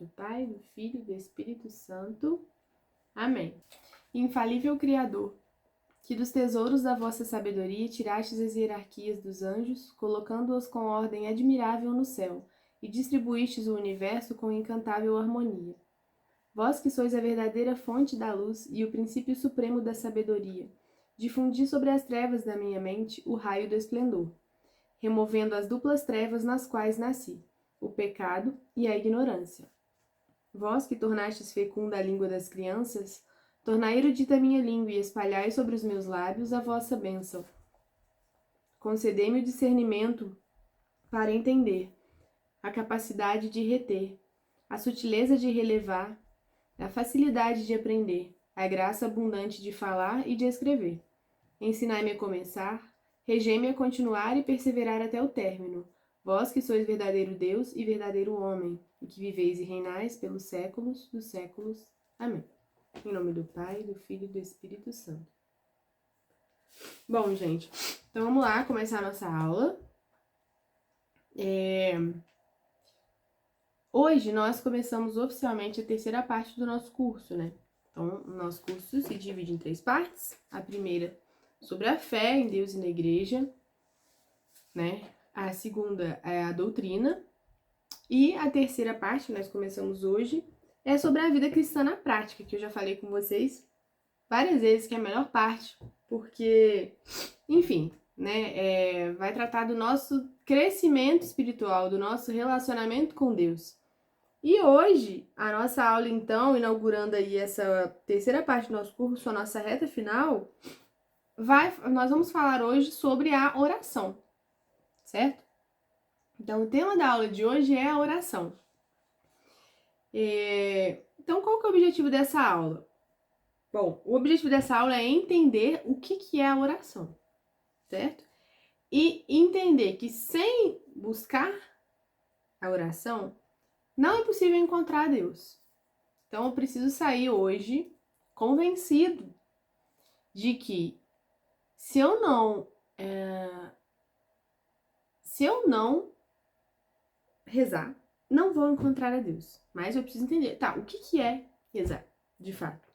do Pai, do Filho e do Espírito Santo. Amém. Infalível Criador, que dos tesouros da vossa sabedoria tirastes as hierarquias dos anjos, colocando-os com ordem admirável no céu, e distribuístes o universo com incantável harmonia. Vós que sois a verdadeira fonte da luz e o princípio supremo da sabedoria, difundi sobre as trevas da minha mente o raio do esplendor, removendo as duplas trevas nas quais nasci, o pecado e a ignorância. Vós que tornastes fecunda a língua das crianças, tornai erudita a minha língua e espalhai sobre os meus lábios a vossa bênção. Concedei-me o discernimento para entender, a capacidade de reter, a sutileza de relevar, a facilidade de aprender, a graça abundante de falar e de escrever. Ensinai-me a começar, regei-me a continuar e perseverar até o término, vós que sois verdadeiro Deus e verdadeiro homem, e que viveis e reinais pelos séculos dos séculos. Amém. Em nome do Pai, do Filho e do Espírito Santo. Bom, gente, então vamos lá começar a nossa aula. Hoje nós começamos oficialmente a terceira parte do nosso curso, né? Então, o nosso curso se divide em 3 partes. A primeira sobre a fé em Deus e na Igreja, né? A segunda é a doutrina. E a terceira parte, que nós começamos hoje, é sobre a vida cristã na prática, que eu já falei com vocês várias vezes, que é a melhor parte, porque, enfim, né? Vai tratar do nosso crescimento espiritual, do nosso relacionamento com Deus. E hoje, a nossa aula, então, inaugurando aí essa terceira parte do nosso curso, a nossa reta final, nós vamos falar hoje sobre a oração, certo? Então, o tema da aula de hoje é a oração. Então, qual que é o objetivo dessa aula? Bom, o objetivo dessa aula é entender o que é a oração, certo? E entender que sem buscar a oração, não é possível encontrar Deus. Então, eu preciso sair hoje convencido de que se eu não rezar, não vou encontrar a Deus. Mas eu preciso entender, tá, o que é rezar, de fato,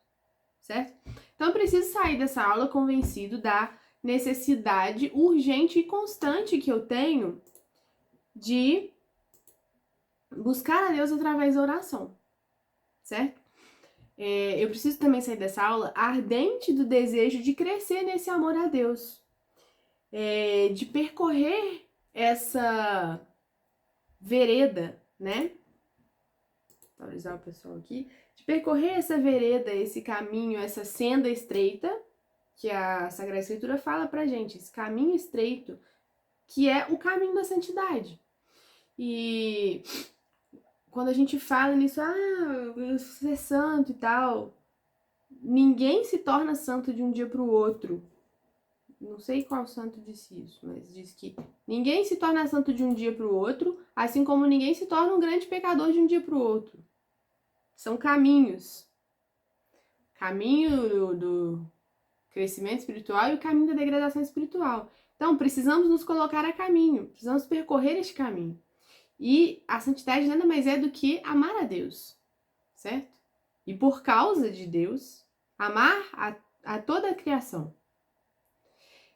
certo? Então, eu preciso sair dessa aula convencido da necessidade urgente e constante que eu tenho de buscar a Deus através da oração, certo? Eu preciso também sair dessa aula ardente do desejo de crescer nesse amor a Deus, de percorrer essa vereda, né? Vou atualizar o pessoal aqui. De percorrer essa vereda, esse caminho, essa senda estreita, que a Sagrada Escritura fala pra gente, esse caminho estreito, que é o caminho da santidade. E quando a gente fala nisso, eu ser santo e tal, ninguém se torna santo de um dia pro outro. Não sei qual santo disse isso, mas diz que ninguém se torna santo de um dia pro outro, assim como ninguém se torna um grande pecador de um dia pro outro. São caminhos. Caminho do crescimento espiritual e o caminho da degradação espiritual. Então, precisamos nos colocar a caminho, precisamos percorrer este caminho. E a santidade nada mais é do que amar a Deus, certo? E por causa de Deus, amar a toda a criação.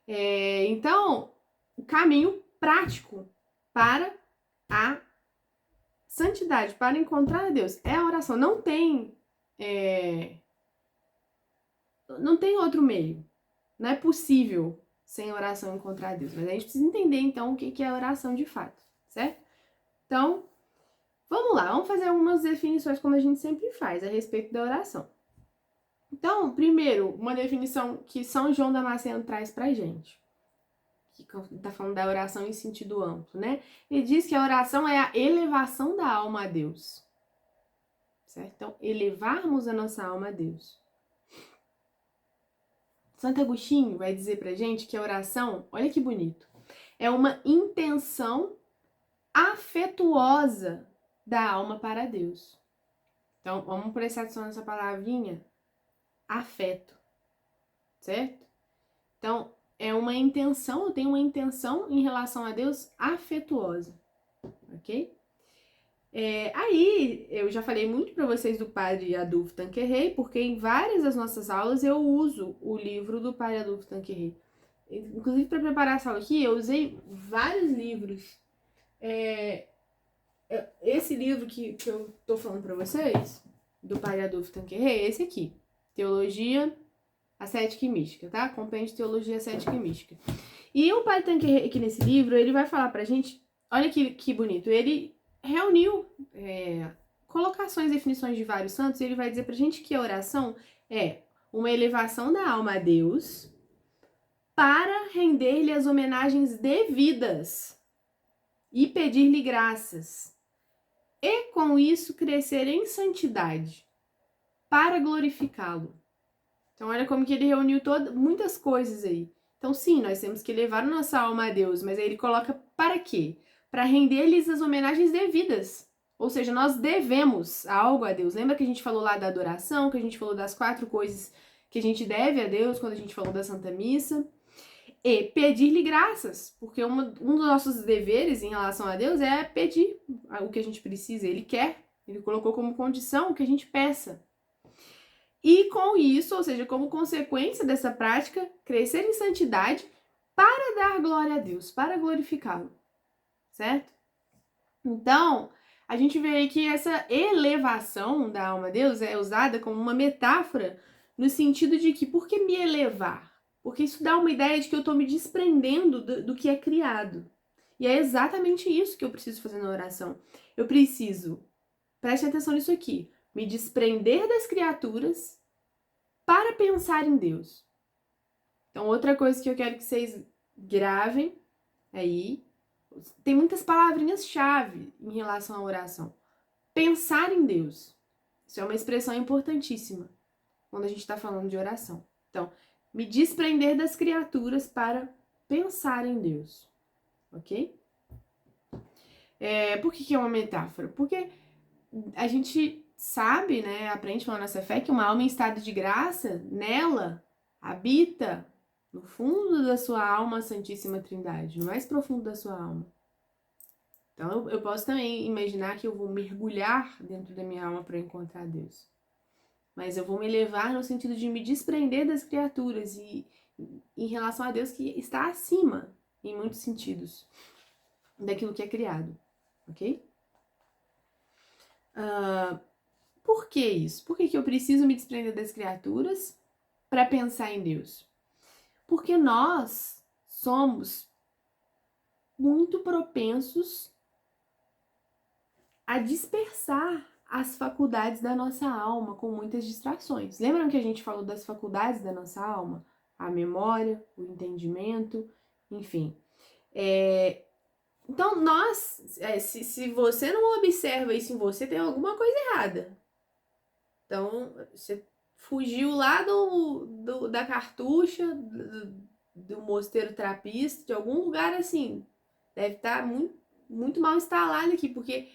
Então, o caminho prático para a santidade, para encontrar a Deus, é a oração. Não tem outro meio. Não é possível sem oração encontrar a Deus. Mas a gente precisa entender, então, o que é a oração de fato, certo? Então, vamos lá. Vamos fazer algumas definições, como a gente sempre faz, a respeito da oração. Então, primeiro, uma definição que São João Damasceno traz pra gente. Que tá falando da oração em sentido amplo, né? Ele diz que a oração é a elevação da alma a Deus. Certo? Então, elevarmos a nossa alma a Deus. Santo Agostinho vai dizer pra gente que a oração, olha que bonito, é uma intenção afetuosa da alma para Deus. Então, vamos prestar atenção nessa palavrinha, afeto, certo? Então, eu tenho uma intenção em relação a Deus afetuosa, ok? Aí, eu já falei muito para vocês do padre Adolphe Tanqueray, porque em várias das nossas aulas eu uso o livro do padre Adolphe Tanqueray. Inclusive, para preparar essa aula aqui, eu usei vários livros. Esse livro que eu tô falando para vocês, do padre Adolphe Tanqueray, é esse aqui. Teologia Ascética e Mística, tá? Compêndio de Teologia Ascética e Mística. E o padre Tanqueray, aqui nesse livro, ele vai falar pra gente, olha que bonito, ele reuniu colocações, definições de vários santos, e ele vai dizer pra gente que a oração é uma elevação da alma a Deus para render-lhe as homenagens devidas e pedir-lhe graças, e com isso crescer em santidade para glorificá-lo. Então olha como que ele reuniu muitas coisas aí. Então sim, nós temos que levar nossa alma a Deus, mas aí ele coloca para quê? Para render-lhes as homenagens devidas. Ou seja, nós devemos algo a Deus. Lembra que a gente falou lá da adoração, que a gente falou das 4 coisas que a gente deve a Deus quando a gente falou da Santa Missa? E pedir-lhe graças, porque um dos nossos deveres em relação a Deus é pedir o que a gente precisa. Ele quer, ele colocou como condição que a gente peça. E com isso, ou seja, como consequência dessa prática, crescer em santidade para dar glória a Deus, para glorificá-lo, certo? Então, a gente vê aí que essa elevação da alma a Deus é usada como uma metáfora no sentido de que, por que me elevar? Porque isso dá uma ideia de que eu estou me desprendendo do que é criado. E é exatamente isso que eu preciso fazer na oração. Eu preciso, preste atenção nisso aqui, me desprender das criaturas para pensar em Deus. Então, outra coisa que eu quero que vocês gravem aí, tem muitas palavrinhas-chave em relação à oração. Pensar em Deus. Isso é uma expressão importantíssima quando a gente está falando de oração. Então, me desprender das criaturas para pensar em Deus. Ok? Por que é uma metáfora? Porque a gente sabe, né, aprende pela nossa fé, que uma alma em estado de graça, nela, habita no fundo da sua alma a Santíssima Trindade, no mais profundo da sua alma. Então eu posso também imaginar que eu vou mergulhar dentro da minha alma para encontrar Deus. Mas eu vou me levar no sentido de me desprender das criaturas e em relação a Deus que está acima, em muitos sentidos, daquilo que é criado, ok? Por que isso? Por que eu preciso me desprender das criaturas para pensar em Deus? Porque nós somos muito propensos a dispersar as faculdades da nossa alma com muitas distrações. Lembram que a gente falou das faculdades da nossa alma? A memória, o entendimento, enfim. Então, se você não observa isso em você, tem alguma coisa errada. Então, você fugiu lá da cartucha, do mosteiro trapista, de algum lugar assim. Deve estar muito, muito mal instalado aqui, porque,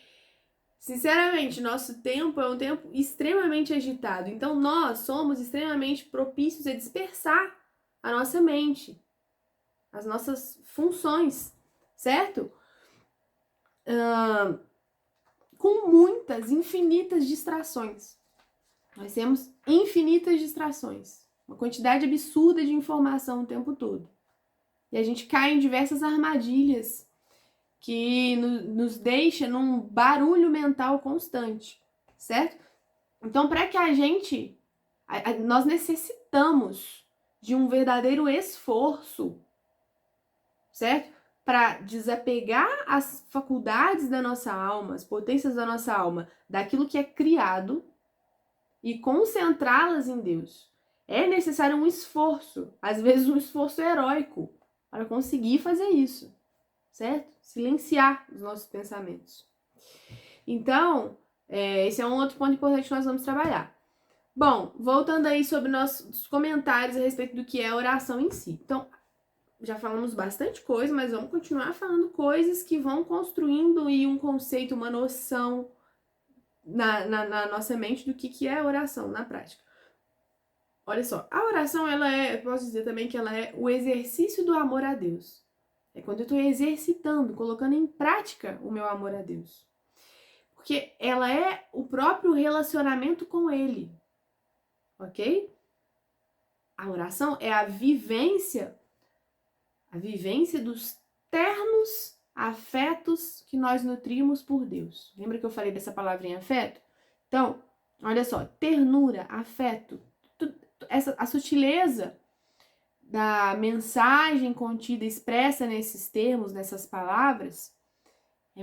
sinceramente, nosso tempo é um tempo extremamente agitado. Então, nós somos extremamente propícios a dispersar a nossa mente, as nossas funções, certo? Com muitas, infinitas distrações. Nós temos infinitas distrações, uma quantidade absurda de informação o tempo todo. E a gente cai em diversas armadilhas que nos deixa num barulho mental constante, certo? Então, para que nós necessitamos de um verdadeiro esforço, certo? Para desapegar as faculdades da nossa alma, as potências da nossa alma, daquilo que é criado, e concentrá-las em Deus. É necessário um esforço, às vezes um esforço heróico, para conseguir fazer isso, certo? Silenciar os nossos pensamentos. Então, esse é um outro ponto importante que nós vamos trabalhar. Bom, voltando aí sobre nossos comentários a respeito do que é a oração em si. Então, já falamos bastante coisa, mas vamos continuar falando coisas que vão construindo aí um conceito, uma noção na nossa mente do que é a oração na prática. Olha só, a oração, eu posso dizer também que ela é o exercício do amor a Deus. É quando eu estou exercitando, colocando em prática o meu amor a Deus. Porque ela é o próprio relacionamento com Ele, ok? A oração é a vivência dos ternos afetos que nós nutrimos por Deus. Lembra que eu falei dessa palavrinha afeto? Então, olha só, ternura, afeto, a sutileza da mensagem contida, expressa nesses termos, nessas palavras, é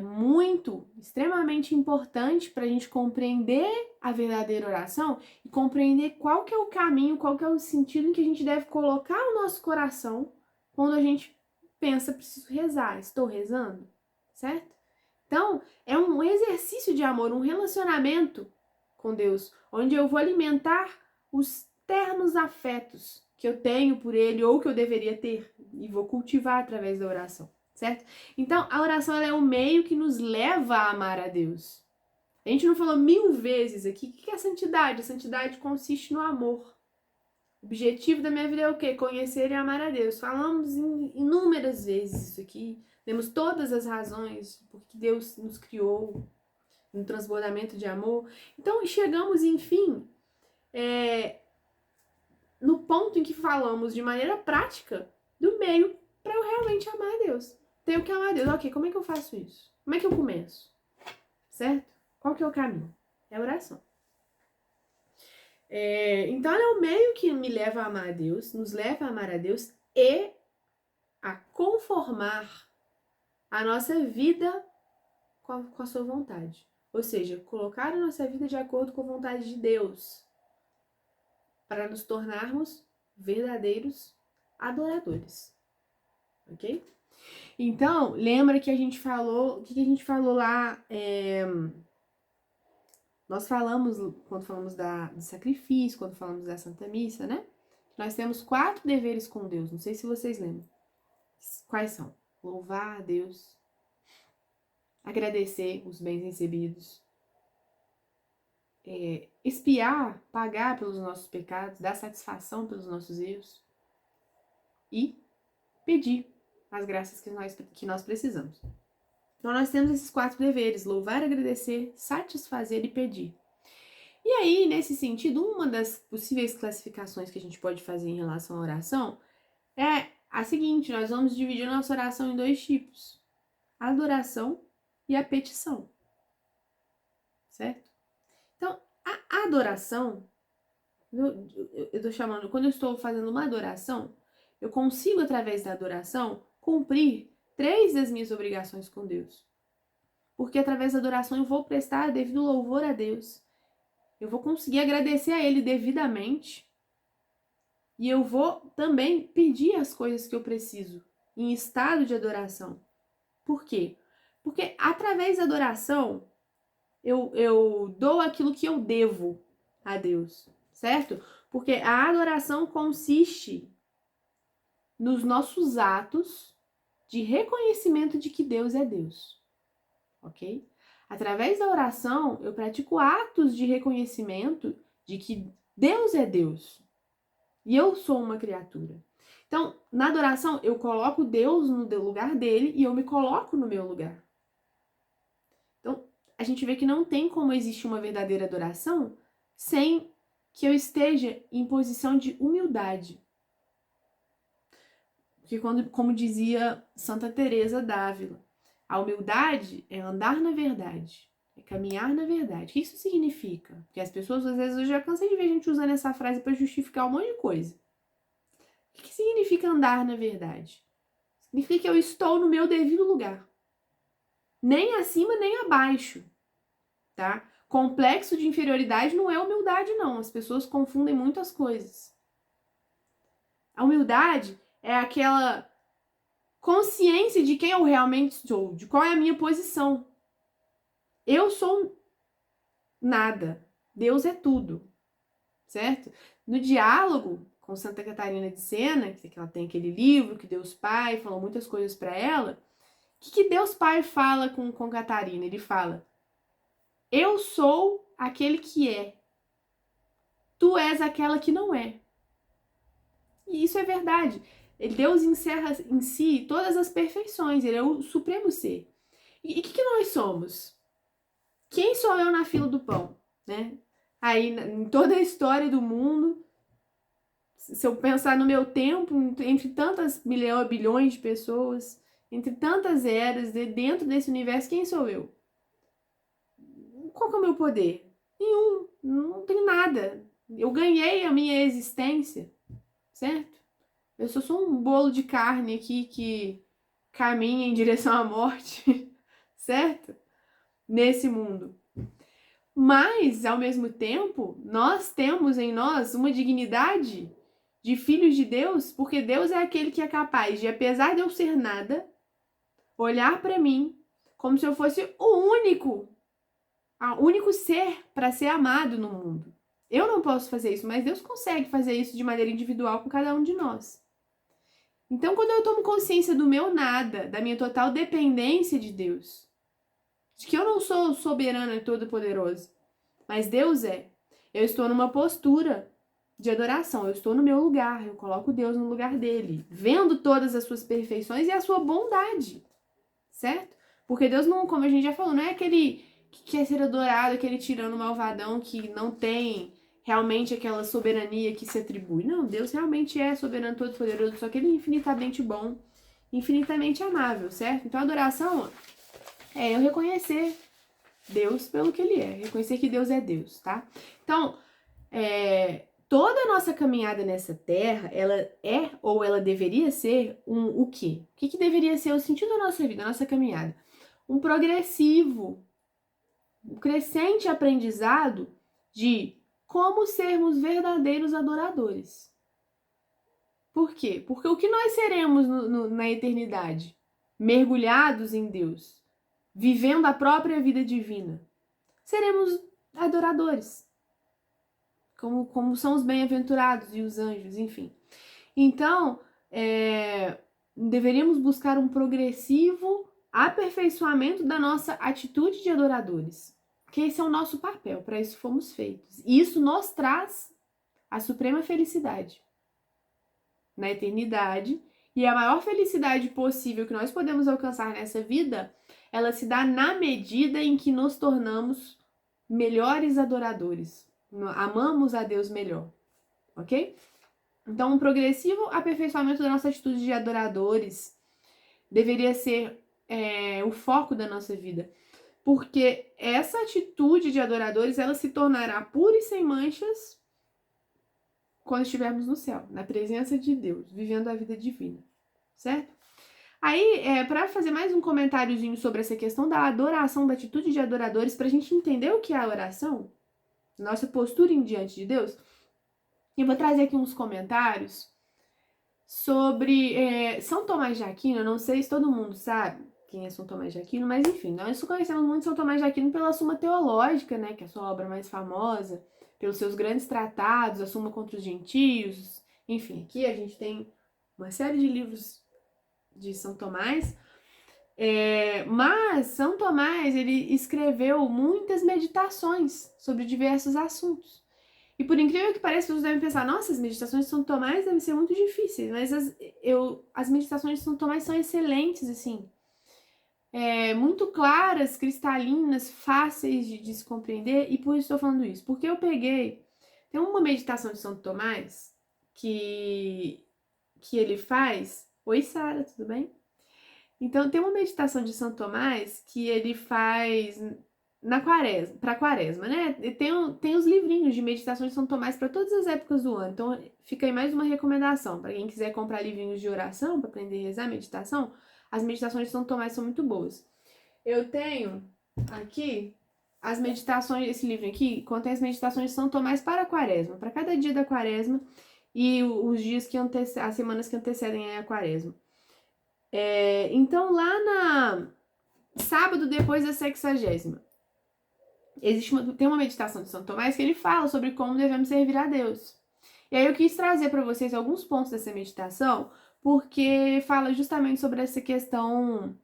extremamente importante para a gente compreender a verdadeira oração e compreender qual que é o caminho, qual que é o sentido em que a gente deve colocar o nosso coração quando a gente pensa, preciso rezar, estou rezando, certo? Então, é um exercício de amor, um relacionamento com Deus, onde eu vou alimentar os ternos afetos que eu tenho por Ele ou que eu deveria ter e vou cultivar através da oração, certo? Então, a oração ela é um meio que nos leva a amar a Deus. A gente não falou 1000 vezes aqui o que é a santidade? A santidade consiste no amor. O objetivo da minha vida é o quê? Conhecer e amar a Deus. Falamos inúmeras vezes isso aqui. Temos todas as razões porque Deus nos criou no transbordamento de amor. Então, chegamos, enfim, no ponto em que falamos de maneira prática do meio para eu realmente amar a Deus. Tenho que amar a Deus. Ok, como é que eu faço isso? Como é que eu começo? Certo? Qual que é o caminho? É a oração. Então, ela é o meio que me leva a amar a Deus, nos leva a amar a Deus e a conformar a nossa vida com a sua vontade. Ou seja, colocar a nossa vida de acordo com a vontade de Deus para nos tornarmos verdadeiros adoradores. Ok? Então, lembra que a gente falou... O que a gente falou lá? Nós falamos, quando falamos do sacrifício, quando falamos da Santa Missa, né? Nós temos 4 deveres com Deus. Não sei se vocês lembram. Quais são? Louvar a Deus, agradecer os bens recebidos, expiar, pagar pelos nossos pecados, dar satisfação pelos nossos erros e pedir as graças que nós precisamos. Então, nós temos esses 4 deveres: louvar, agradecer, satisfazer e pedir. E aí, nesse sentido, uma das possíveis classificações que a gente pode fazer em relação à oração é a seguinte: nós vamos dividir nossa oração em 2 tipos: a adoração e a petição. Certo? Então, a adoração, eu tô chamando, quando eu estou fazendo uma adoração, eu consigo, através da adoração, cumprir 3 das minhas obrigações com Deus. Porque através da adoração eu vou prestar devido louvor a Deus. Eu vou conseguir agradecer a Ele devidamente. E eu vou também pedir as coisas que eu preciso em estado de adoração. Por quê? Porque através da adoração eu dou aquilo que eu devo a Deus, certo? Porque a adoração consiste nos nossos atos de reconhecimento de que Deus é Deus, ok? Através da oração, eu pratico atos de reconhecimento de que Deus é Deus e eu sou uma criatura. Então, na adoração, eu coloco Deus no lugar dele e eu me coloco no meu lugar. Então, a gente vê que não tem como existir uma verdadeira adoração sem que eu esteja em posição de humildade. Porque, como dizia Santa Teresa d'Ávila, a humildade é andar na verdade, é caminhar na verdade. O que isso significa? Porque as pessoas, às vezes, eu já cansei de ver gente usando essa frase para justificar um monte de coisa. O que significa andar na verdade? Significa que eu estou no meu devido lugar. Nem acima, nem abaixo, tá? Complexo de inferioridade não é humildade, não. As pessoas confundem muitas coisas. A humildade é aquela consciência de quem eu realmente sou, de qual é a minha posição. Eu sou nada. Deus é tudo, certo? No diálogo com Santa Catarina de Sena, que ela tem aquele livro que Deus Pai falou muitas coisas para ela, o que Deus Pai fala com Catarina? Ele fala: eu sou aquele que é. Tu és aquela que não é. E isso é verdade. Deus encerra em si todas as perfeições. Ele é o supremo ser. E o que nós somos? Quem sou eu na fila do pão, né? Aí, em toda a história do mundo, se eu pensar no meu tempo, entre tantas bilhões de pessoas, entre tantas eras, dentro desse universo, quem sou eu? Qual que é o meu poder? Nenhum, não tenho nada. Eu ganhei a minha existência, certo? Eu sou só um bolo de carne aqui que caminha em direção à morte, certo? Nesse mundo. Mas, ao mesmo tempo, nós temos em nós uma dignidade de filhos de Deus, porque Deus é aquele que é capaz de, apesar de eu ser nada, olhar para mim como se eu fosse o único ser para ser amado no mundo. Eu não posso fazer isso, mas Deus consegue fazer isso de maneira individual com cada um de nós. Então, quando eu tomo consciência do meu nada, da minha total dependência de Deus, de que eu não sou soberana e todo-poderoso, mas Deus é, eu estou numa postura de adoração, eu estou no meu lugar, eu coloco Deus no lugar dele, vendo todas as suas perfeições e a sua bondade, certo? Porque Deus não, como a gente já falou, não é aquele que quer ser adorado, aquele tirano malvadão que não tem realmente aquela soberania que se atribui. Não, Deus realmente é soberano todo-poderoso, só que ele é infinitamente bom, infinitamente amável, certo? Então a adoração é eu reconhecer Deus pelo que ele é, reconhecer que Deus é Deus, tá? Então, toda a nossa caminhada nessa terra, ela é ou ela deveria ser o quê? O que deveria ser o sentido da nossa vida, da nossa caminhada? Um progressivo, um crescente aprendizado de como sermos verdadeiros adoradores. Por quê? Porque o que nós seremos na eternidade? Mergulhados em Deus, vivendo a própria vida divina. Seremos adoradores. Como são os bem-aventurados e os anjos, enfim. Então, deveríamos buscar um progressivo aperfeiçoamento da nossa atitude de adoradores. Que esse é o nosso papel, para isso fomos feitos. E isso nos traz a suprema felicidade na eternidade. E a maior felicidade possível que nós podemos alcançar nessa vida, ela se dá na medida em que nos tornamos melhores adoradores. Amamos a Deus melhor, ok? Então, um progressivo aperfeiçoamento da nossa atitude de adoradores deveria ser o foco da nossa vida. Porque essa atitude de adoradores, ela se tornará pura e sem manchas quando estivermos no céu, na presença de Deus, vivendo a vida divina, certo? Aí, para fazer mais um comentáriozinho sobre essa questão da adoração, da atitude de adoradores, para a gente entender o que é a oração, nossa postura em diante de Deus, eu vou trazer aqui uns comentários sobre São Tomás de Aquino. Eu não sei se todo mundo sabe quem é São Tomás de Aquino, mas enfim, nós conhecemos muito São Tomás de Aquino pela Suma Teológica, né, que é a sua obra mais famosa, pelos seus grandes tratados, a Suma contra os Gentios, enfim, aqui a gente tem uma série de livros de São Tomás, mas São Tomás, ele escreveu muitas meditações sobre diversos assuntos. E por incrível que pareça, vocês devem pensar, nossa, as meditações de São Tomás devem ser muito difíceis, mas as meditações de São Tomás são excelentes, assim, muito claras, cristalinas, fáceis de se compreender, e por isso estou falando isso, porque eu tem uma meditação de São Tomás que ele faz. Oi, Sara, tudo bem? Então, tem uma meditação de São Tomás que ele faz na quaresma, para quaresma, né? Tem os livrinhos de meditações de São Tomás para todas as épocas do ano. Então, fica aí mais uma recomendação para quem quiser comprar livrinhos de oração para aprender a rezar meditação. As meditações de São Tomás são muito boas. Eu tenho aqui as meditações, esse livro aqui contém as meditações de São Tomás para a quaresma, para cada dia da quaresma e os dias que as semanas que antecedem a quaresma. Então, lá na sábado depois da 60ª, tem uma meditação de São Tomás que ele fala sobre como devemos servir a Deus. E aí eu quis trazer para vocês alguns pontos dessa meditação, porque fala justamente sobre essa questão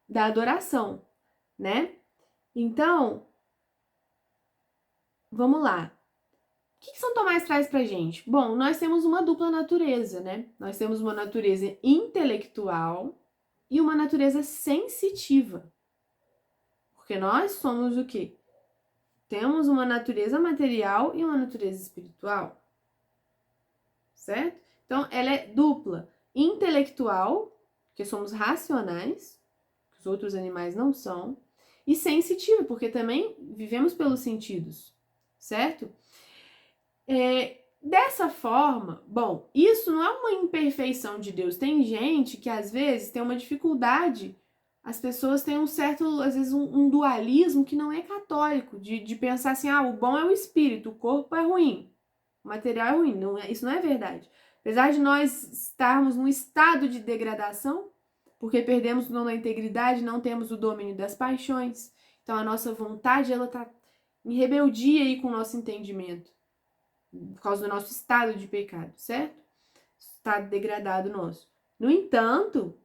da adoração, né? Então, vamos lá. O que São Tomás traz pra gente? Bom, nós temos uma dupla natureza, né? Nós temos uma natureza intelectual e uma natureza sensitiva. Porque nós somos o quê? Temos uma natureza material e uma natureza espiritual. Certo? Então, ela é dupla. Intelectual, porque somos racionais, que os outros animais não são, e sensitiva, porque também vivemos pelos sentidos, certo? Dessa forma, bom, isso não é uma imperfeição de Deus. Tem gente que às vezes tem uma dificuldade, as pessoas têm um certo, às vezes, um dualismo que não é católico, de pensar assim, o bom é o espírito, o corpo é ruim, o material é ruim. Não é, isso não é verdade. Apesar de nós estarmos num estado de degradação, porque perdemos o dom da integridade, não temos o domínio das paixões, então a nossa vontade, ela tá em rebeldia aí com o nosso entendimento, por causa do nosso estado de pecado, certo? Estado degradado nosso. No entanto,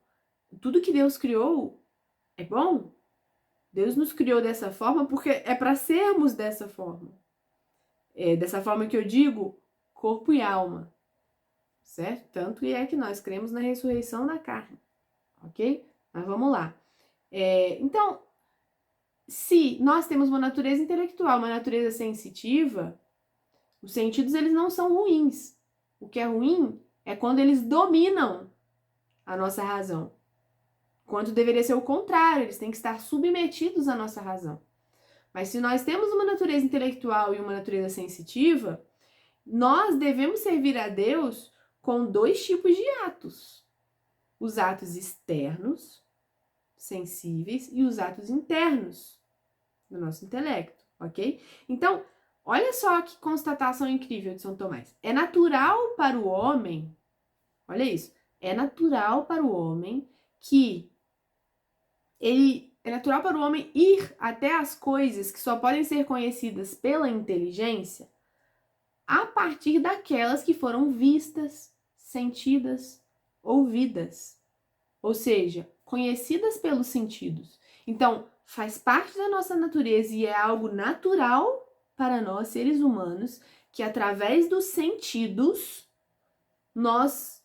tudo que Deus criou é bom. Deus nos criou dessa forma porque é para sermos dessa forma. Dessa forma que eu digo, corpo e alma, certo? Tanto é que nós cremos na ressurreição da carne, ok? Mas vamos lá. Então, se nós temos uma natureza intelectual, uma natureza sensitiva, os sentidos, eles não são ruins. O que é ruim é quando eles dominam a nossa razão. Quando deveria ser o contrário, eles têm que estar submetidos à nossa razão. Mas se nós temos uma natureza intelectual e uma natureza sensitiva, nós devemos servir a Deus com 2 tipos de atos. Os atos externos, sensíveis, e os atos internos do nosso intelecto, ok? Então, olha só que constatação incrível de São Tomás. É natural para o homem, olha isso, é natural para o homem é natural para o homem ir até as coisas que só podem ser conhecidas pela inteligência a partir daquelas que foram vistas, sentidas, ouvidas. Ou seja, conhecidas pelos sentidos. Então, faz parte da nossa natureza e é algo natural para nós, seres humanos, que através dos sentidos nós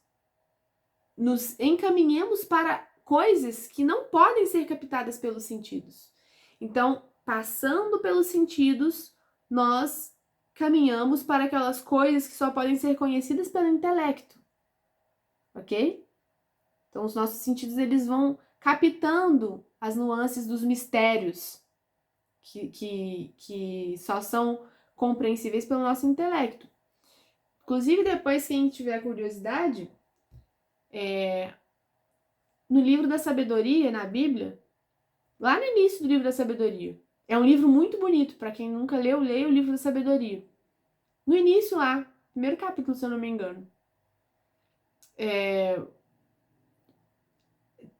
nos encaminhemos para coisas que não podem ser captadas pelos sentidos. Então, passando pelos sentidos, nós caminhamos para aquelas coisas que só podem ser conhecidas pelo intelecto. Ok? Então, os nossos sentidos, eles vão captando as nuances dos mistérios que só são compreensíveis pelo nosso intelecto. Inclusive, depois, quem tiver curiosidade, no livro da sabedoria, na Bíblia, lá no início do livro da sabedoria, é um livro muito bonito, para quem nunca leu, leia o livro da sabedoria. No início lá, primeiro capítulo, se eu não me engano,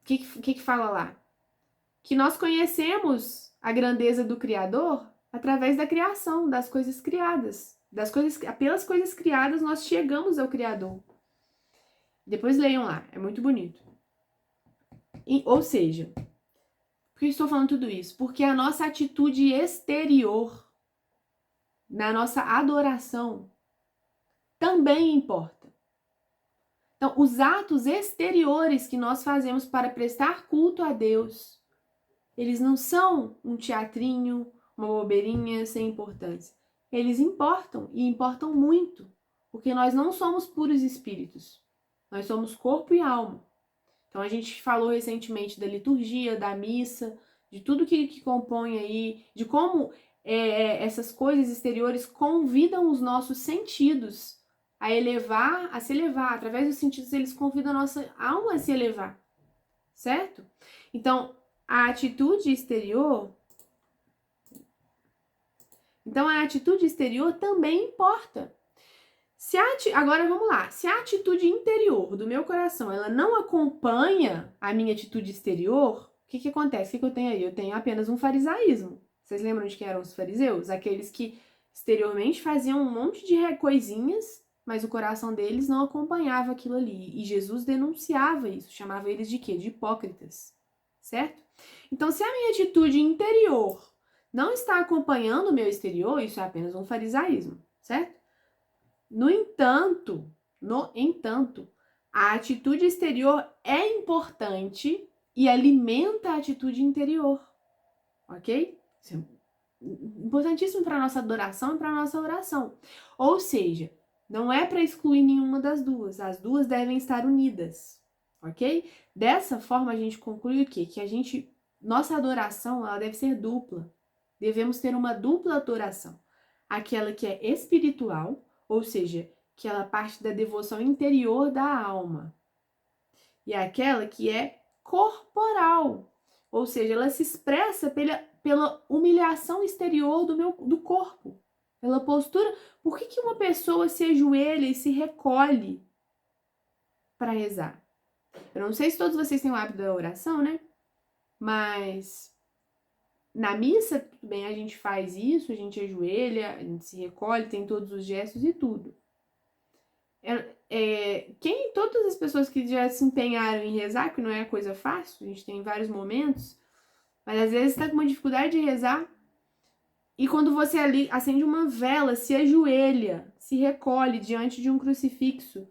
que fala lá? Que nós conhecemos a grandeza do Criador através da criação, das coisas criadas. Pelas coisas criadas nós chegamos ao Criador. Depois leiam lá, é muito bonito. Ou seja, por que eu estou falando tudo isso? Porque a nossa atitude exterior, na nossa adoração, também importa. Então, os atos exteriores que nós fazemos para prestar culto a Deus, eles não são um teatrinho, uma bobeirinha sem importância. Eles importam, e importam muito, porque nós não somos puros espíritos. Nós somos corpo e alma. Então, a gente falou recentemente da liturgia, da missa, de tudo que compõe aí, de como essas coisas exteriores convidam os nossos sentidos a se elevar. Através dos sentidos, eles convidam a nossa alma a se elevar, certo? Então, a atitude exterior também importa. Agora vamos lá. Se a atitude interior do meu coração ela não acompanha a minha atitude exterior, o que acontece? O que eu tenho aí? Eu tenho apenas um farisaísmo. Vocês lembram de quem eram os fariseus? Aqueles que exteriormente faziam um monte de coisinhas, mas o coração deles não acompanhava aquilo ali. E Jesus denunciava isso, chamava eles de quê? De hipócritas, certo? Então, se a minha atitude interior não está acompanhando o meu exterior, isso é apenas um farisaísmo, certo? No entanto, a atitude exterior é importante e alimenta a atitude interior. ok? Isso é importantíssimo para a nossa adoração e para a nossa oração. Ou seja, não é para excluir nenhuma das duas, as duas devem estar unidas, ok? Dessa forma a gente conclui o quê? Que nossa adoração, ela deve ser dupla. Devemos ter uma dupla adoração. Aquela que é espiritual, ou seja, que ela parte da devoção interior da alma. E aquela que é corporal, ou seja, ela se expressa pela humilhação exterior do corpo, pela postura. Por que uma pessoa se ajoelha e se recolhe para rezar? Eu não sei se todos vocês têm o hábito da oração, né? Mas na missa, tudo bem, a gente faz isso, a gente ajoelha, a gente se recolhe, tem todos os gestos e tudo. Todas as pessoas que já se empenharam em rezar, que não é coisa fácil, a gente tem vários momentos, mas às vezes está com uma dificuldade de rezar, e quando você ali acende uma vela, se ajoelha, se recolhe diante de um crucifixo,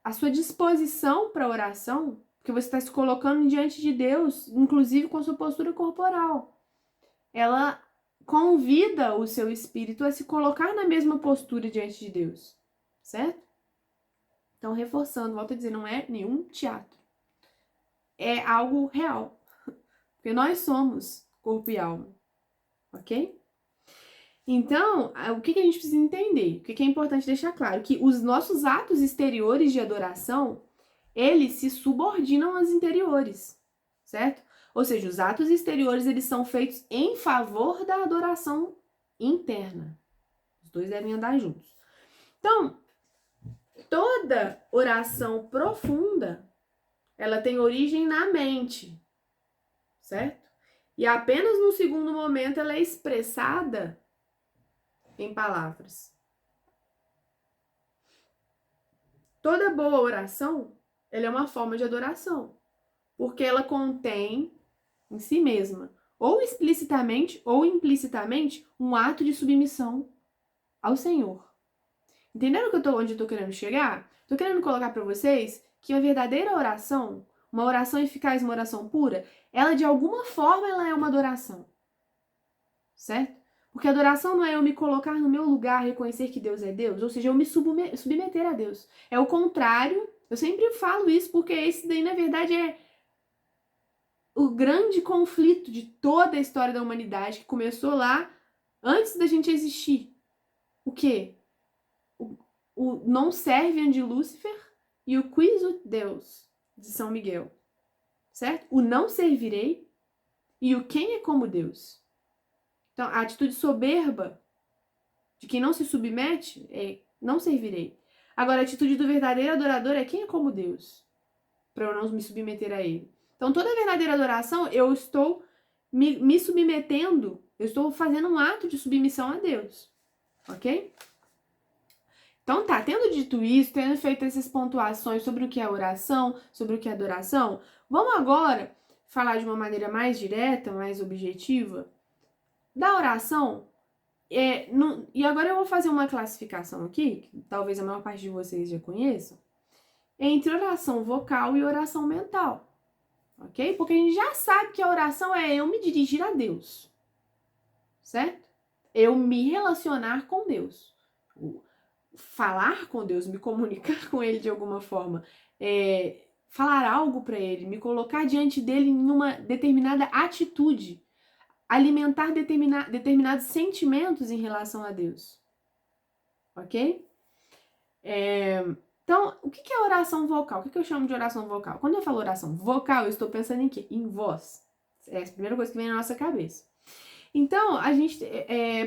a sua disposição para a oração, porque você está se colocando diante de Deus, inclusive com a sua postura corporal, ela convida o seu espírito a se colocar na mesma postura diante de Deus, certo? Então, reforçando, volto a dizer, não é nenhum teatro. É algo real. Porque nós somos corpo e alma. Ok? Então, o que a gente precisa entender? O que é importante deixar claro? Que os nossos atos exteriores de adoração, eles se subordinam aos interiores. Certo? Ou seja, os atos exteriores, eles são feitos em favor da adoração interna. Os dois devem andar juntos. Então, toda oração profunda, ela tem origem na mente, certo? E apenas no segundo momento ela é expressada em palavras. Toda boa oração, ela é uma forma de adoração, porque ela contém em si mesma, ou explicitamente ou implicitamente, um ato de submissão ao Senhor. Entenderam onde eu tô querendo chegar? Tô querendo colocar para vocês que a verdadeira oração, uma oração eficaz, uma oração pura, ela de alguma forma ela é uma adoração. Certo? Porque adoração não é eu me colocar no meu lugar, reconhecer que Deus é Deus, ou seja, eu me submeter a Deus. É o contrário. Eu sempre falo isso porque esse daí, na verdade, é o grande conflito de toda a história da humanidade que começou lá antes da gente existir. O quê? O non serviam de Lúcifer e o quiso Deus de São Miguel, certo? O não servirei e o quem é como Deus. Então, a atitude soberba de quem não se submete é não servirei. Agora, a atitude do verdadeiro adorador é quem é como Deus, para eu não me submeter a ele. Então, toda verdadeira adoração, eu estou me submetendo, eu estou fazendo um ato de submissão a Deus, ok? Então tá, tendo dito isso, tendo feito essas pontuações sobre o que é oração, sobre o que é adoração, vamos agora falar de uma maneira mais direta, mais objetiva, da oração. E agora eu vou fazer uma classificação aqui, que talvez a maior parte de vocês já conheçam, entre oração vocal e oração mental, ok? Porque a gente já sabe que a oração é eu me dirigir a Deus, certo? Eu me relacionar com Deus. Falar com Deus, me comunicar com Ele de alguma forma, falar algo para Ele, me colocar diante dele em uma determinada atitude, alimentar determinados sentimentos em relação a Deus, ok? Então, o que é oração vocal? O que eu chamo de oração vocal? Quando eu falo oração vocal, eu estou pensando em quê? Em voz. É a primeira coisa que vem na nossa cabeça. Então, a gente,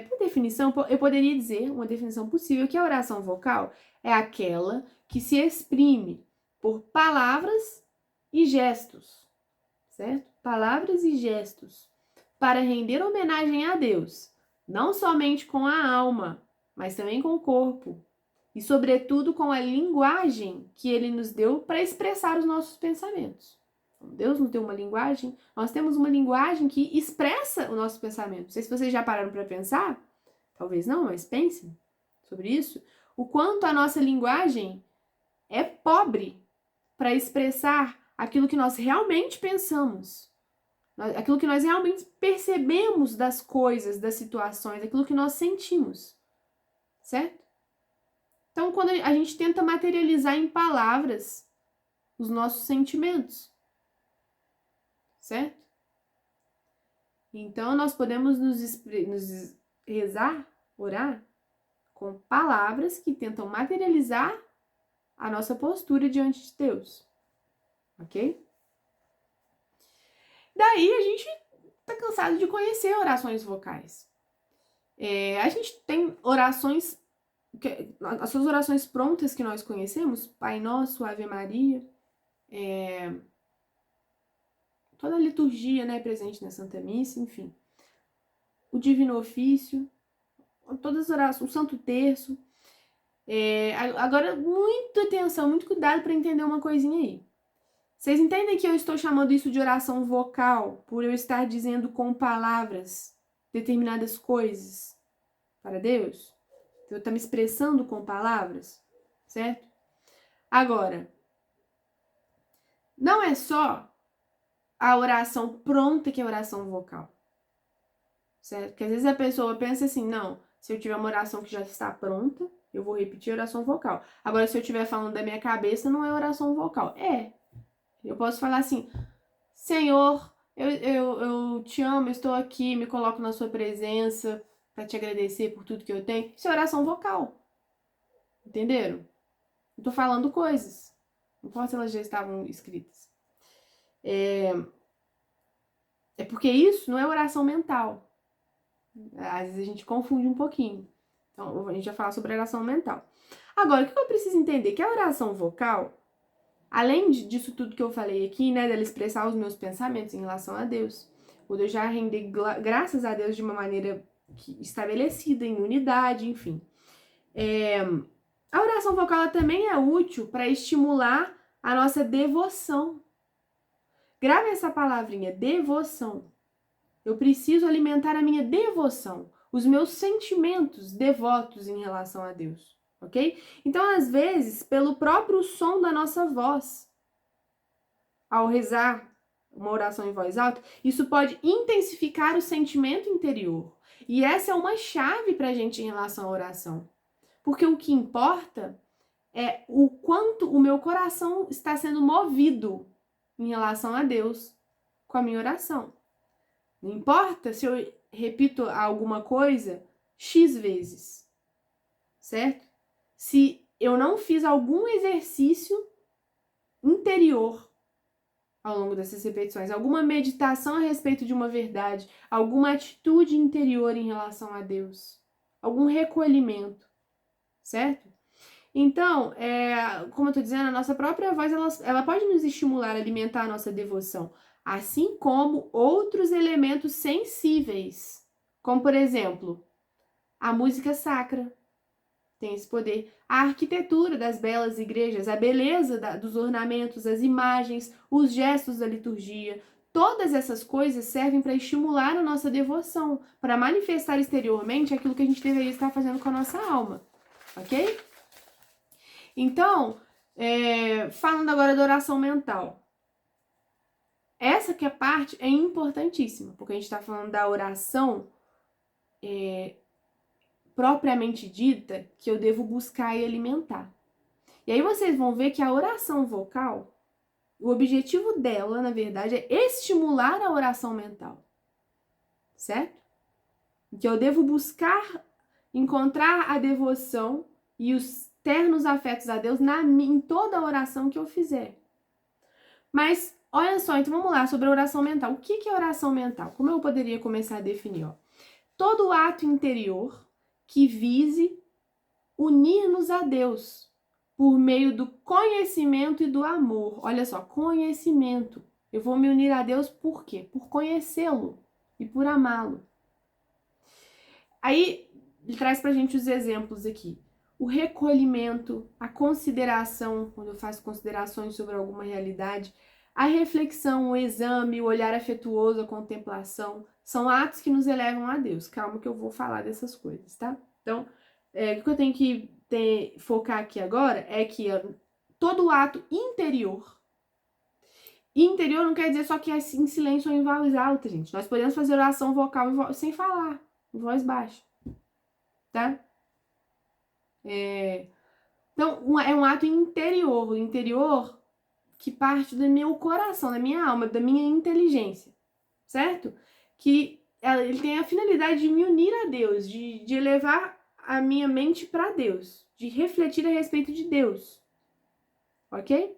por definição, eu poderia dizer, uma definição possível, que a oração vocal é aquela que se exprime por palavras e gestos, certo? Palavras e gestos, para render homenagem a Deus, não somente com a alma, mas também com o corpo, e sobretudo com a linguagem que Ele nos deu para expressar os nossos pensamentos. Deus nos deu uma linguagem, nós temos uma linguagem que expressa o nosso pensamento. Não sei se vocês já pararam para pensar, talvez não, mas pensem sobre isso, o quanto a nossa linguagem é pobre para expressar aquilo que nós realmente pensamos. aquilo que nós realmente percebemos das coisas, das situações, aquilo que nós sentimos, certo? Então, quando a gente tenta materializar em palavras os nossos sentimentos, certo? Então, nós podemos nos rezar, orar, com palavras que tentam materializar a nossa postura diante de Deus, ok? Daí, a gente tá cansado de conhecer orações vocais. A gente tem orações, as suas orações prontas que nós conhecemos, Pai Nosso, Ave Maria, toda a liturgia, né, presente na Santa Missa, enfim. O Divino Ofício, todas as orações, o Santo Terço. Agora, muita atenção, muito cuidado para entender uma coisinha aí. Vocês entendem que eu estou chamando isso de oração vocal por eu estar dizendo com palavras determinadas coisas para Deus? Eu estou me expressando com palavras, certo? Agora, não é só a oração pronta que é oração vocal, certo? Porque às vezes a pessoa pensa assim, não, se eu tiver uma oração que já está pronta, eu vou repetir a oração vocal. Agora, se eu estiver falando da minha cabeça, não é oração vocal. Eu posso falar assim, Senhor, eu te amo, eu estou aqui, me coloco na sua presença para te agradecer por tudo que eu tenho. Isso é oração vocal. Entenderam? Eu tô falando coisas. Não importa se elas já estavam escritas. É porque isso não é oração mental. Às vezes a gente confunde um pouquinho. Então, a gente vai falar sobre oração mental. Agora, o que eu preciso entender? Que a oração vocal, além disso tudo que eu falei aqui, né, dela expressar os meus pensamentos em relação a Deus, ou de eu já render graças a Deus de uma maneira estabelecida, em unidade, enfim. A oração vocal ela também é útil para estimular a nossa devoção. Grave essa palavrinha, devoção. Eu preciso alimentar a minha devoção, os meus sentimentos devotos em relação a Deus, ok? Então, às vezes, pelo próprio som da nossa voz, ao rezar uma oração em voz alta, isso pode intensificar o sentimento interior. E essa é uma chave para a gente em relação à oração. Porque o que importa é o quanto o meu coração está sendo movido em relação a Deus com a minha oração. Não importa se eu repito alguma coisa X vezes, certo? Se eu não fiz algum exercício interior ao longo dessas repetições, alguma meditação a respeito de uma verdade, alguma atitude interior em relação a Deus, algum recolhimento, certo? Então, como eu estou dizendo, a nossa própria voz, ela pode nos estimular a alimentar a nossa devoção, assim como outros elementos sensíveis, como, por exemplo, a música sacra tem esse poder, a arquitetura das belas igrejas, a beleza dos ornamentos, as imagens, os gestos da liturgia, todas essas coisas servem para estimular a nossa devoção, para manifestar exteriormente aquilo que a gente deveria estar fazendo com a nossa alma, ok? Então, falando agora da oração mental. Essa que é parte é importantíssima, porque a gente está falando da oração propriamente dita, que eu devo buscar e alimentar. E aí vocês vão ver que a oração vocal, o objetivo dela, na verdade, é estimular a oração mental. Certo? Que eu devo buscar encontrar a devoção e os ternos afetos a Deus em toda a oração que eu fizer. Mas, olha só, então vamos lá sobre a oração mental. O que é oração mental? Como eu poderia começar a definir? Todo ato interior que vise unir-nos a Deus por meio do conhecimento e do amor. Olha só, conhecimento. Eu vou me unir a Deus por quê? Por conhecê-lo e por amá-lo. Aí, ele traz pra gente os exemplos aqui. O recolhimento, a consideração, quando eu faço considerações sobre alguma realidade, a reflexão, o exame, o olhar afetuoso, a contemplação, são atos que nos elevam a Deus. Calma que eu vou falar dessas coisas, tá? Então, o que eu tenho que focar aqui agora é que todo ato interior E interior não quer dizer só que é em silêncio ou em voz alta, gente. Nós podemos fazer oração vocal sem falar, em voz baixa, tá? Então, é um ato interior. O interior que parte do meu coração, da minha alma, da minha inteligência, certo? Que ele tem a finalidade de me unir a Deus, de elevar a minha mente para Deus, de refletir a respeito de Deus, ok?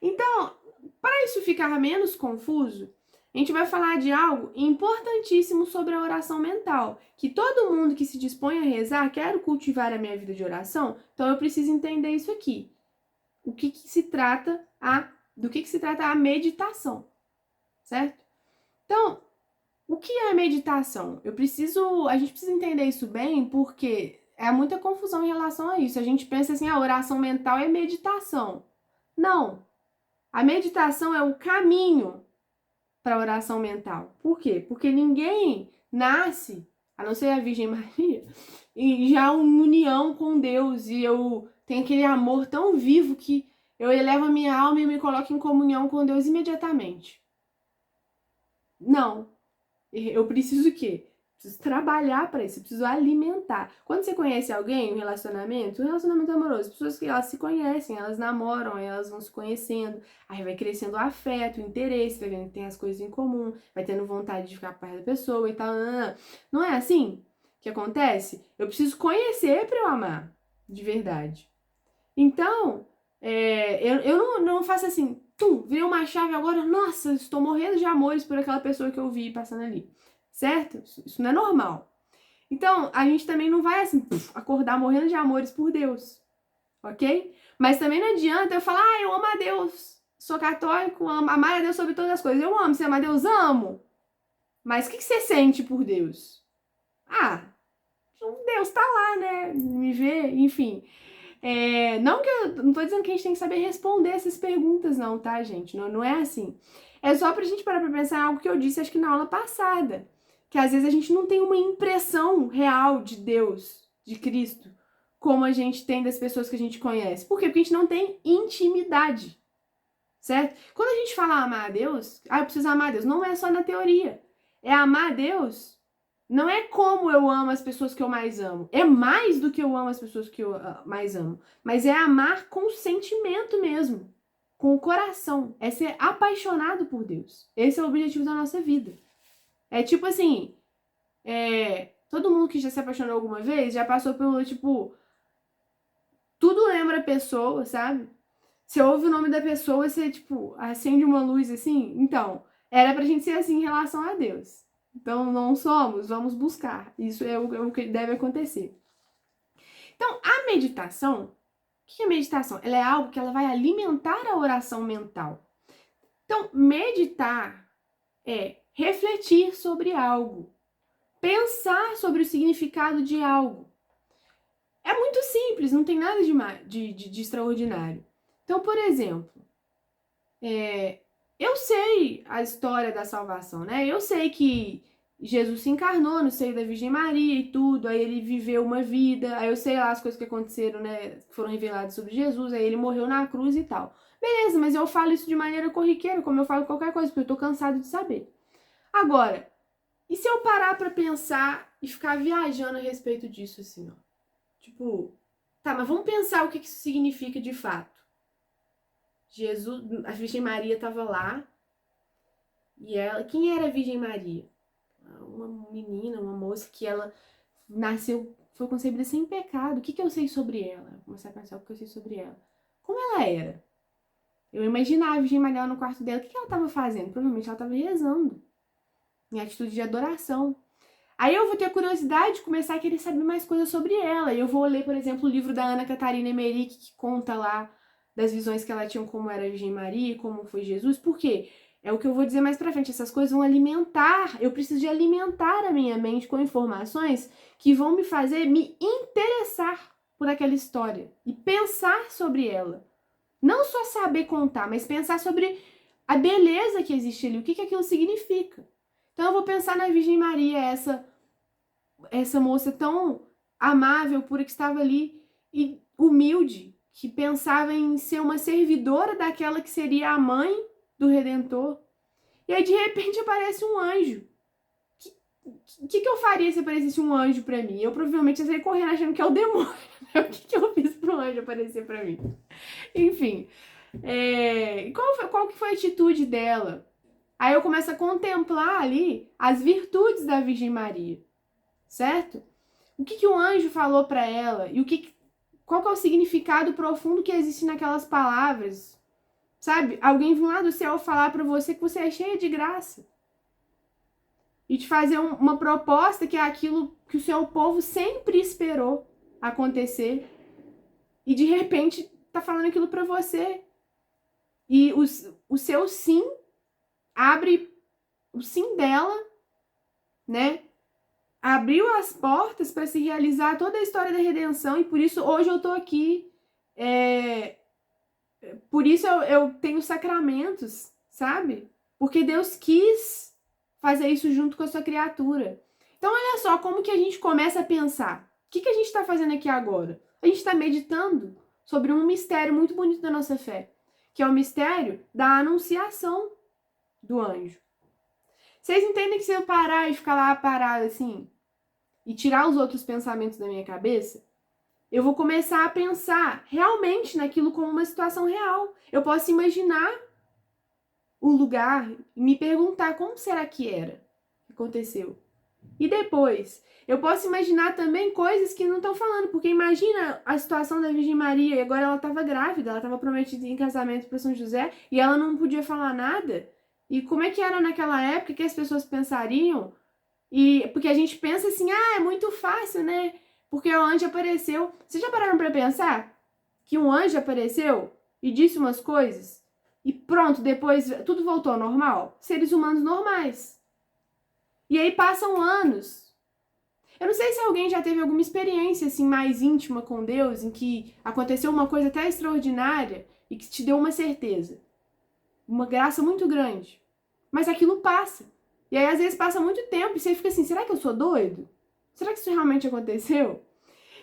Então, para isso ficar menos confuso, a gente vai falar de algo importantíssimo sobre a oração mental, que todo mundo que se dispõe a rezar, quero cultivar a minha vida de oração, então eu preciso entender isso aqui. Do que se trata a meditação, certo? Então, o que é meditação? A gente precisa entender isso bem, porque há muita confusão em relação a isso. A gente pensa assim, a oração mental é meditação. Não. A meditação é o caminho para a oração mental. Por quê? Porque ninguém nasce, a não ser a Virgem Maria, e já uma união com Deus, e eu tenho aquele amor tão vivo que eu elevo a minha alma e me coloco em comunhão com Deus imediatamente. Não. Eu preciso o quê? Preciso trabalhar para isso, eu preciso alimentar. Quando você conhece alguém, um relacionamento amoroso, pessoas que elas se conhecem, elas namoram, elas vão se conhecendo, aí vai crescendo o afeto, o interesse, vai vendo que tem as coisas em comum, vai tendo vontade de ficar perto da pessoa e tal. Não é assim que acontece? Eu preciso conhecer para eu amar, de verdade. Então, eu não faço assim, virei uma chave agora, nossa, estou morrendo de amores por aquela pessoa que eu vi passando ali. Certo? Isso não é normal. Então, a gente também não vai assim, acordar morrendo de amores por Deus. Ok? Mas também não adianta eu falar, eu amo a Deus, sou católico, amo, amar a Deus sobre todas as coisas. Eu amo, você ama a Deus? Amo. Mas o que você sente por Deus? Deus tá lá, né? Me vê, enfim. Não que eu não tô dizendo que a gente tem que saber responder essas perguntas, não, tá, gente? Não é assim. É só pra gente parar pra pensar em algo que eu disse, acho que na aula passada. Que às vezes a gente não tem uma impressão real de Deus, de Cristo, como a gente tem das pessoas que a gente conhece. Por quê? Porque a gente não tem intimidade, certo? Quando a gente fala amar a Deus, eu preciso amar a Deus, não é só na teoria. É amar a Deus, não é como eu amo as pessoas que eu mais amo. É mais do que eu amo as pessoas que eu mais amo. Mas é amar com sentimento mesmo, com o coração. É ser apaixonado por Deus. Esse é o objetivo da nossa vida. É tipo assim, todo mundo que já se apaixonou alguma vez já passou pelo, tipo, tudo lembra a pessoa, sabe? Você ouve o nome da pessoa, você, tipo, acende uma luz assim. Então, era pra gente ser assim em relação a Deus. Então, não somos, vamos buscar. Isso é o que deve acontecer. Então, a meditação, o que é meditação? Ela é algo que ela vai alimentar a oração mental. Então, meditar é refletir sobre algo, pensar sobre o significado de algo. É muito simples, não tem nada de extraordinário. Então, por exemplo, eu sei a história da salvação, né? Eu sei que Jesus se encarnou no seio da Virgem Maria e tudo, aí ele viveu uma vida, aí eu sei lá as coisas que aconteceram, né? Que foram reveladas sobre Jesus, aí ele morreu na cruz e tal. Beleza, mas eu falo isso de maneira corriqueira, como eu falo qualquer coisa, porque eu tô cansado de saber. Agora, e se eu parar pra pensar e ficar viajando a respeito disso, assim, ó? Tipo, tá, mas vamos pensar o que isso significa de fato. Jesus, a Virgem Maria estava lá, e ela, quem era a Virgem Maria? Uma menina, uma moça que ela nasceu, foi concebida sem pecado. O que eu sei sobre ela? Eu comecei a pensar o que eu sei sobre ela. Como ela era? Eu imaginava a Virgem Maria no quarto dela, o que ela estava fazendo? Provavelmente ela estava rezando, em atitude de adoração. Aí eu vou ter curiosidade de começar a querer saber mais coisas sobre ela. E eu vou ler, por exemplo, o livro da Ana Catarina Emmerich, que conta lá das visões que ela tinha, como era a Virgem Maria, como foi Jesus. Por quê? É o que eu vou dizer mais pra frente. Essas coisas vão alimentar, eu preciso de alimentar a minha mente com informações que vão me fazer me interessar por aquela história e pensar sobre ela. Não só saber contar, mas pensar sobre a beleza que existe ali, o que aquilo significa. Então eu vou pensar na Virgem Maria, essa moça tão amável, pura, que estava ali e humilde, que pensava em ser uma servidora daquela que seria a mãe do Redentor. E aí, de repente, aparece um anjo. O que eu faria se aparecesse um anjo pra mim? Eu provavelmente ia sair correndo achando que é o demônio. O que eu fiz pro anjo aparecer pra mim? Enfim, qual que foi a atitude dela? Aí eu começo a contemplar ali as virtudes da Virgem Maria, certo? O que o anjo falou pra ela? E qual que é o significado profundo que existe naquelas palavras? Sabe? Alguém vir lá do céu falar pra você que você é cheia de graça. E te fazer uma proposta que é aquilo que o seu povo sempre esperou acontecer. E de repente tá falando aquilo pra você. E o seu sim abre o sim dela, né? Abriu as portas para se realizar toda a história da redenção. E por isso hoje eu tô aqui. Por isso eu tenho sacramentos, sabe? Porque Deus quis fazer isso junto com a sua criatura. Então, olha só como que a gente começa a pensar. O que a gente está fazendo aqui agora? A gente está meditando sobre um mistério muito bonito da nossa fé, que é o mistério da anunciação do anjo. Vocês entendem que se eu parar e ficar lá parado assim, e tirar os outros pensamentos da minha cabeça, eu vou começar a pensar realmente naquilo como uma situação real. Eu posso imaginar o lugar e me perguntar como será que era, que aconteceu. E depois, eu posso imaginar também coisas que não estão falando, porque imagina a situação da Virgem Maria, e agora ela estava grávida, ela estava prometida em casamento para São José, e ela não podia falar nada. E como é que era naquela época, que as pessoas pensariam? E porque a gente pensa assim, é muito fácil, né? Porque o anjo apareceu. Vocês já pararam para pensar que um anjo apareceu e disse umas coisas? E pronto, depois tudo voltou ao normal? Seres humanos normais. E aí passam anos. Eu não sei se alguém já teve alguma experiência assim mais íntima com Deus, em que aconteceu uma coisa até extraordinária e que te deu uma certeza. Uma graça muito grande. Mas aquilo passa. E aí, às vezes, passa muito tempo e você fica assim, será que eu sou doido? Será que isso realmente aconteceu?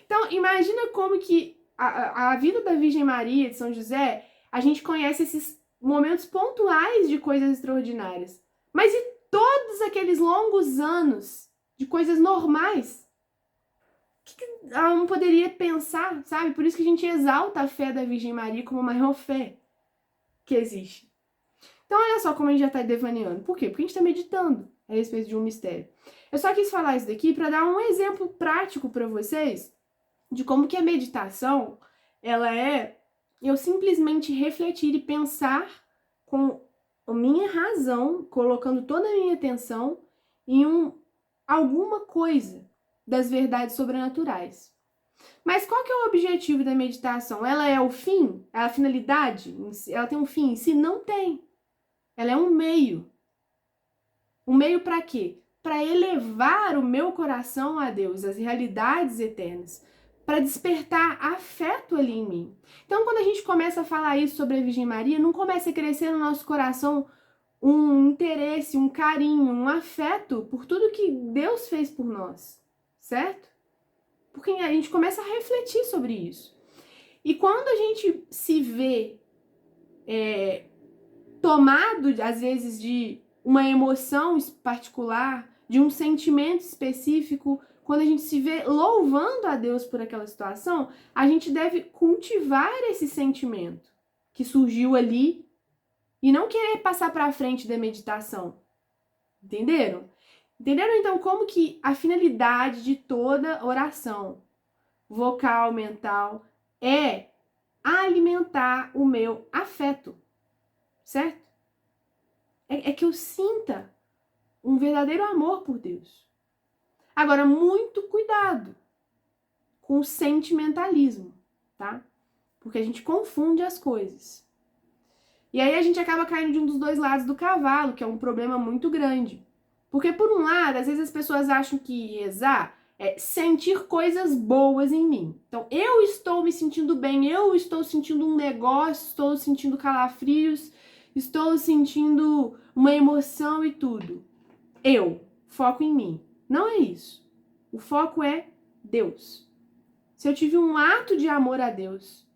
Então, imagina como que a vida da Virgem Maria, de São José, a gente conhece esses momentos pontuais de coisas extraordinárias. Mas e todos aqueles longos anos de coisas normais? O que ela não poderia pensar, sabe? Por isso que a gente exalta a fé da Virgem Maria como a maior fé que existe. Então, olha só como a gente já está devaneando. Por quê? Porque a gente está meditando a respeito de um mistério. Eu só quis falar isso daqui para dar um exemplo prático para vocês de como que a meditação, ela é eu simplesmente refletir e pensar com a minha razão, colocando toda a minha atenção em alguma coisa das verdades sobrenaturais. Mas qual que é o objetivo da meditação? Ela é o fim? É a finalidade? Ela tem um fim em si? Não tem. Ela é um meio. Um meio para quê? Para elevar o meu coração a Deus, as realidades eternas, para despertar afeto ali em mim. Então, quando a gente começa a falar isso sobre a Virgem Maria, não começa a crescer no nosso coração um interesse, um carinho, um afeto por tudo que Deus fez por nós, certo? Porque a gente começa a refletir sobre isso. E quando a gente se vê tomado, às vezes, de uma emoção particular, de um sentimento específico, quando a gente se vê louvando a Deus por aquela situação, a gente deve cultivar esse sentimento que surgiu ali e não querer passar para frente da meditação. Entenderam? Entenderam então como que a finalidade de toda oração, vocal, mental, é alimentar o meu afeto, certo? É que eu sinta um verdadeiro amor por Deus. Agora, muito cuidado com o sentimentalismo, tá? Porque a gente confunde as coisas. E aí a gente acaba caindo de um dos dois lados do cavalo, que é um problema muito grande. Porque, por um lado, às vezes as pessoas acham que rezar é sentir coisas boas em mim. Então, eu estou me sentindo bem, eu estou sentindo um negócio, estou sentindo calafrios, estou sentindo uma emoção e tudo. Foco em mim. Não é isso. O foco é Deus. Se eu tive um ato de amor a Deus,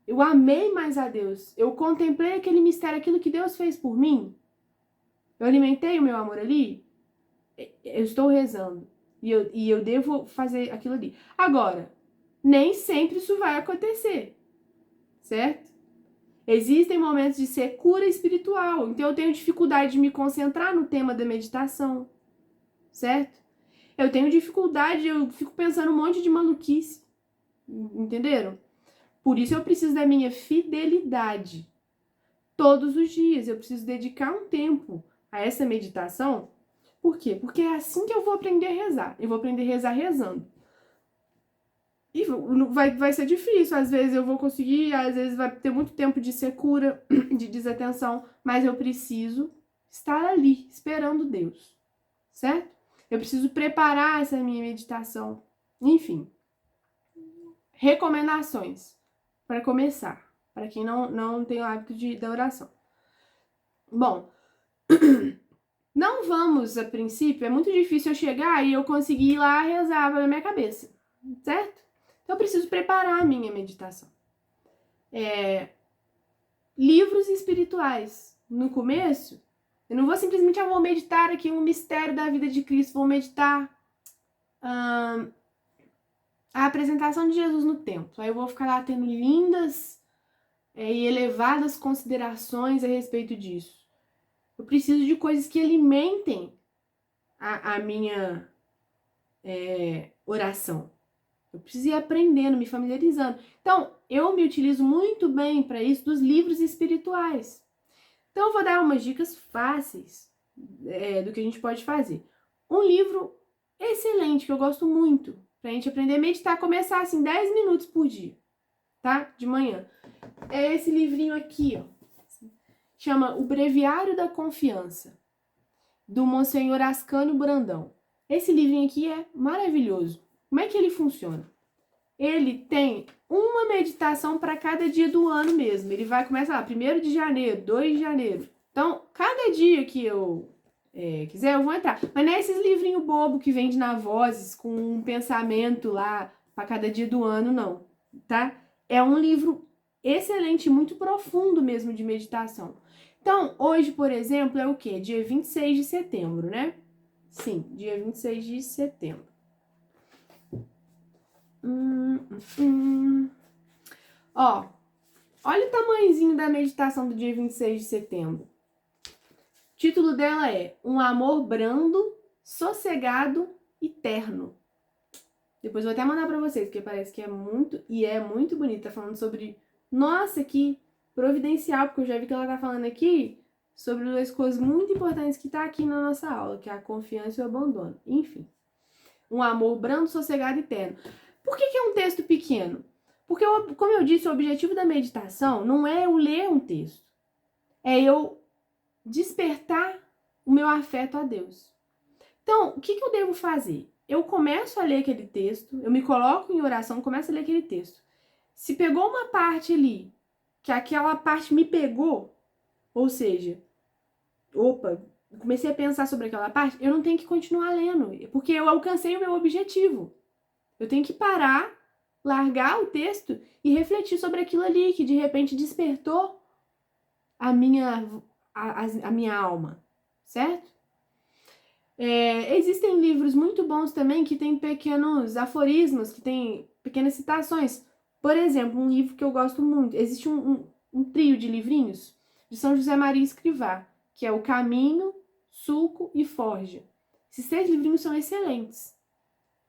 Eu amei mais a Deus. Eu contemplei aquele mistério, aquilo que Deus fez por mim. Eu alimentei o meu amor ali. Eu estou rezando. E eu devo fazer aquilo ali. Agora, nem sempre isso vai acontecer. Certo? Existem momentos de secura espiritual. Então eu tenho dificuldade de me concentrar no tema da meditação. Certo? Eu tenho dificuldade, eu fico pensando um monte de maluquice. Entenderam? Por isso eu preciso da minha fidelidade. Todos os dias eu preciso dedicar um tempo a essa meditação. Por quê? Porque é assim que eu vou aprender a rezar. Eu vou aprender a rezar rezando. E vai ser difícil. Às vezes eu vou conseguir, às vezes vai ter muito tempo de secura, de desatenção. Mas eu preciso estar ali, esperando Deus. Certo? Eu preciso preparar essa minha meditação. Enfim. Recomendações para começar. Para quem não tem o hábito da oração. Bom, não vamos, a princípio, é muito difícil eu chegar e eu conseguir ir lá rezar na minha cabeça, certo? Então eu preciso preparar a minha meditação. Livros espirituais. No começo, eu não vou simplesmente, vou meditar aqui um mistério da vida de Cristo, vou meditar a apresentação de Jesus no templo. Aí eu vou ficar lá tendo lindas e elevadas considerações a respeito disso. Eu preciso de coisas que alimentem a minha oração. Eu preciso ir aprendendo, me familiarizando. Então, eu me utilizo muito bem para isso dos livros espirituais. Então, eu vou dar umas dicas fáceis do que a gente pode fazer. Um livro excelente, que eu gosto muito, para a gente aprender a meditar, começar assim 10 minutos por dia, tá? De manhã. É esse livrinho aqui, ó. Chama O Breviário da Confiança, do Monsenhor Ascânio Brandão. Esse livrinho aqui é maravilhoso. Como é que ele funciona? Ele tem uma meditação para cada dia do ano mesmo. Ele vai começar lá, 1º de janeiro, 2 de janeiro. Então, cada dia que eu quiser, eu vou entrar. Mas não é esses livrinhos bobo que vende na Vozes com um pensamento lá para cada dia do ano, não. Tá? É um livro excelente, muito profundo mesmo de meditação. Então, hoje, por exemplo, é o quê? Dia 26 de setembro, né? Sim, dia 26 de setembro. Ó, olha o tamanhozinho da meditação do dia 26 de setembro. O título dela é Um Amor Brando, Sossegado e Terno. Depois eu vou até mandar pra vocês, porque parece que é muito bonito. Tá falando sobre, nossa, que providencial, porque eu já vi que ela tá falando aqui sobre duas coisas muito importantes que tá aqui na nossa aula, que é a confiança e o abandono. Enfim, um amor brando, sossegado e terno. Por que é um texto pequeno? Porque, como eu disse, o objetivo da meditação não é eu ler um texto. É eu despertar o meu afeto a Deus. Então, o que eu devo fazer? Eu começo a ler aquele texto, eu me coloco em oração, começo a ler aquele texto. Se pegou uma parte ali, que aquela parte me pegou, ou seja, comecei a pensar sobre aquela parte, eu não tenho que continuar lendo, porque eu alcancei o meu objetivo. Eu tenho que parar, largar o texto e refletir sobre aquilo ali, que de repente despertou a minha alma, certo? Existem livros muito bons também que tem pequenos aforismos, que tem pequenas citações. Por exemplo, um livro que eu gosto muito, existe um trio de livrinhos de São José Maria Escrivá, que é O Caminho, Sulco e Forja. Esses 3 livrinhos são excelentes.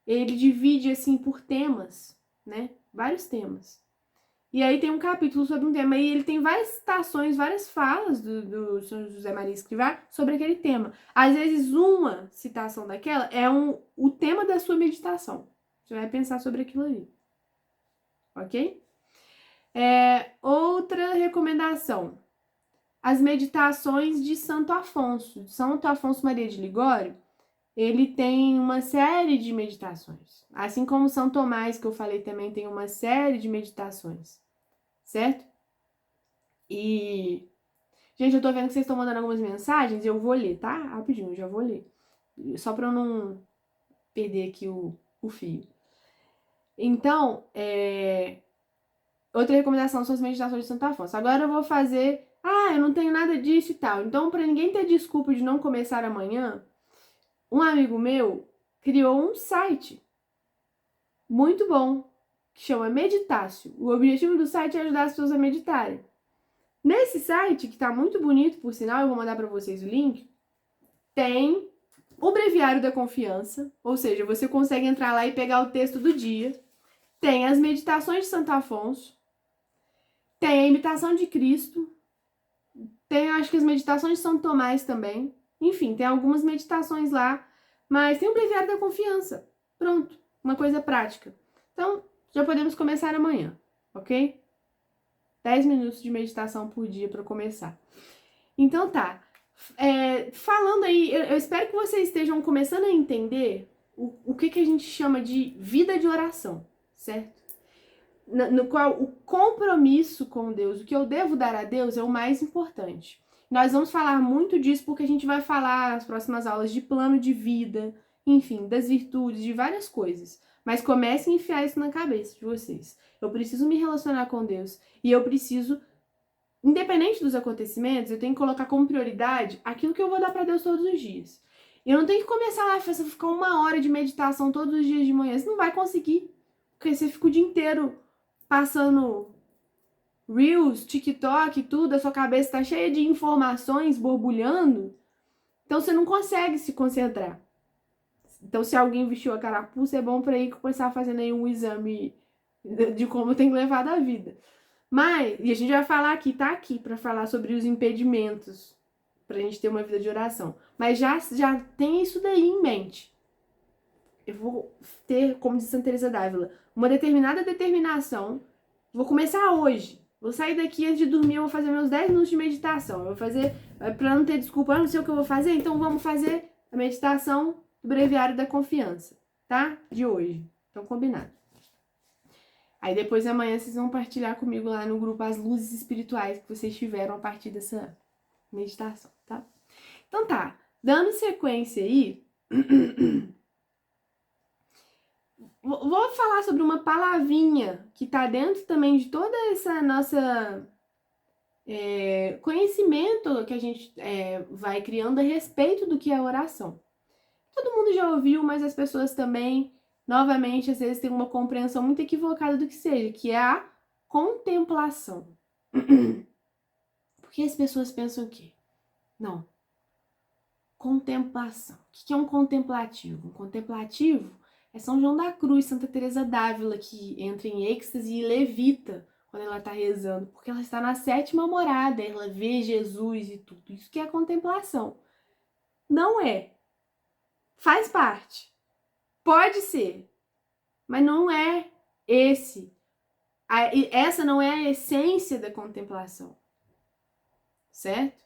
Ele divide assim por temas, né? Vários temas. E aí tem um capítulo sobre um tema, e ele tem várias citações, várias falas do São José Maria Escrivá sobre aquele tema. Às vezes uma citação daquela é o tema da sua meditação. Você vai pensar sobre aquilo ali. Ok? Outra recomendação. As meditações de Santo Afonso. Santo Afonso Maria de Ligório, ele tem uma série de meditações. Assim como São Tomás, que eu falei também, tem uma série de meditações. Certo? E, gente, eu tô vendo que vocês estão mandando algumas mensagens, eu vou ler, tá? Rapidinho, eu já vou ler. Só pra eu não perder aqui o fio. Então, outra recomendação são as meditações de Santo Afonso. Agora eu vou fazer, eu não tenho nada disso e tal. Então, para ninguém ter desculpa de não começar amanhã, um amigo meu criou um site muito bom, que chama Meditácio. O objetivo do site é ajudar as pessoas a meditarem. Nesse site, que tá muito bonito, por sinal, eu vou mandar para vocês o link, tem o Breviário da Confiança, ou seja, você consegue entrar lá e pegar o texto do dia. Tem as meditações de Santo Afonso, tem a imitação de Cristo, tem, acho que as meditações de São Tomás também. Enfim, tem algumas meditações lá, mas tem o Breviário da Confiança. Pronto, uma coisa prática. Então, já podemos começar amanhã, ok? 10 minutos de meditação por dia para começar. Então tá. Falando aí, eu espero que vocês estejam começando a entender o que a gente chama de vida de oração, certo? No qual o compromisso com Deus, o que eu devo dar a Deus é o mais importante. Nós vamos falar muito disso porque a gente vai falar nas próximas aulas de plano de vida, enfim, das virtudes, de várias coisas. Mas comecem a enfiar isso na cabeça de vocês. Eu preciso me relacionar com Deus e eu preciso, independente dos acontecimentos, eu tenho que colocar como prioridade aquilo que eu vou dar para Deus todos os dias. Eu não tenho que começar lá a ficar 1 hora de meditação todos os dias de manhã. Você não vai conseguir, porque você fica o dia inteiro passando Reels, TikTok, tudo, a sua cabeça tá cheia de informações borbulhando, então você não consegue se concentrar. Então, se alguém vestiu a carapuça, é bom para ir começar fazendo aí um exame de como tem levado a vida. Mas, e a gente vai falar aqui, tá aqui para falar sobre os impedimentos pra gente ter uma vida de oração. Mas já tem isso daí em mente. Eu vou ter, como diz Santa Teresa d'Ávila, uma determinada determinação. Vou começar hoje. Vou sair daqui antes de dormir, eu vou fazer meus 10 minutos de meditação. Eu vou fazer, pra não ter desculpa, eu não sei o que eu vou fazer, então vamos fazer a meditação do Breviário da Confiança, tá? De hoje. Então, combinado. Aí depois amanhã vocês vão partilhar comigo lá no grupo as luzes espirituais que vocês tiveram a partir dessa meditação, tá? Então tá, dando sequência aí, vou falar sobre uma palavrinha que tá dentro também de toda essa nossa conhecimento que a gente vai criando a respeito do que é oração. Todo mundo já ouviu, mas as pessoas também, novamente, às vezes têm uma compreensão muito equivocada do que seja, que é a contemplação. Porque as pessoas pensam o quê? Não. Contemplação. O que é um contemplativo? Um contemplativo é São João da Cruz, Santa Teresa d'Ávila, que entra em êxtase e levita quando ela está rezando, porque ela está na 7ª morada, ela vê Jesus e tudo. Isso que é a contemplação. Não é. Faz parte. Pode ser. Mas não é esse. Essa não é a essência da contemplação. Certo?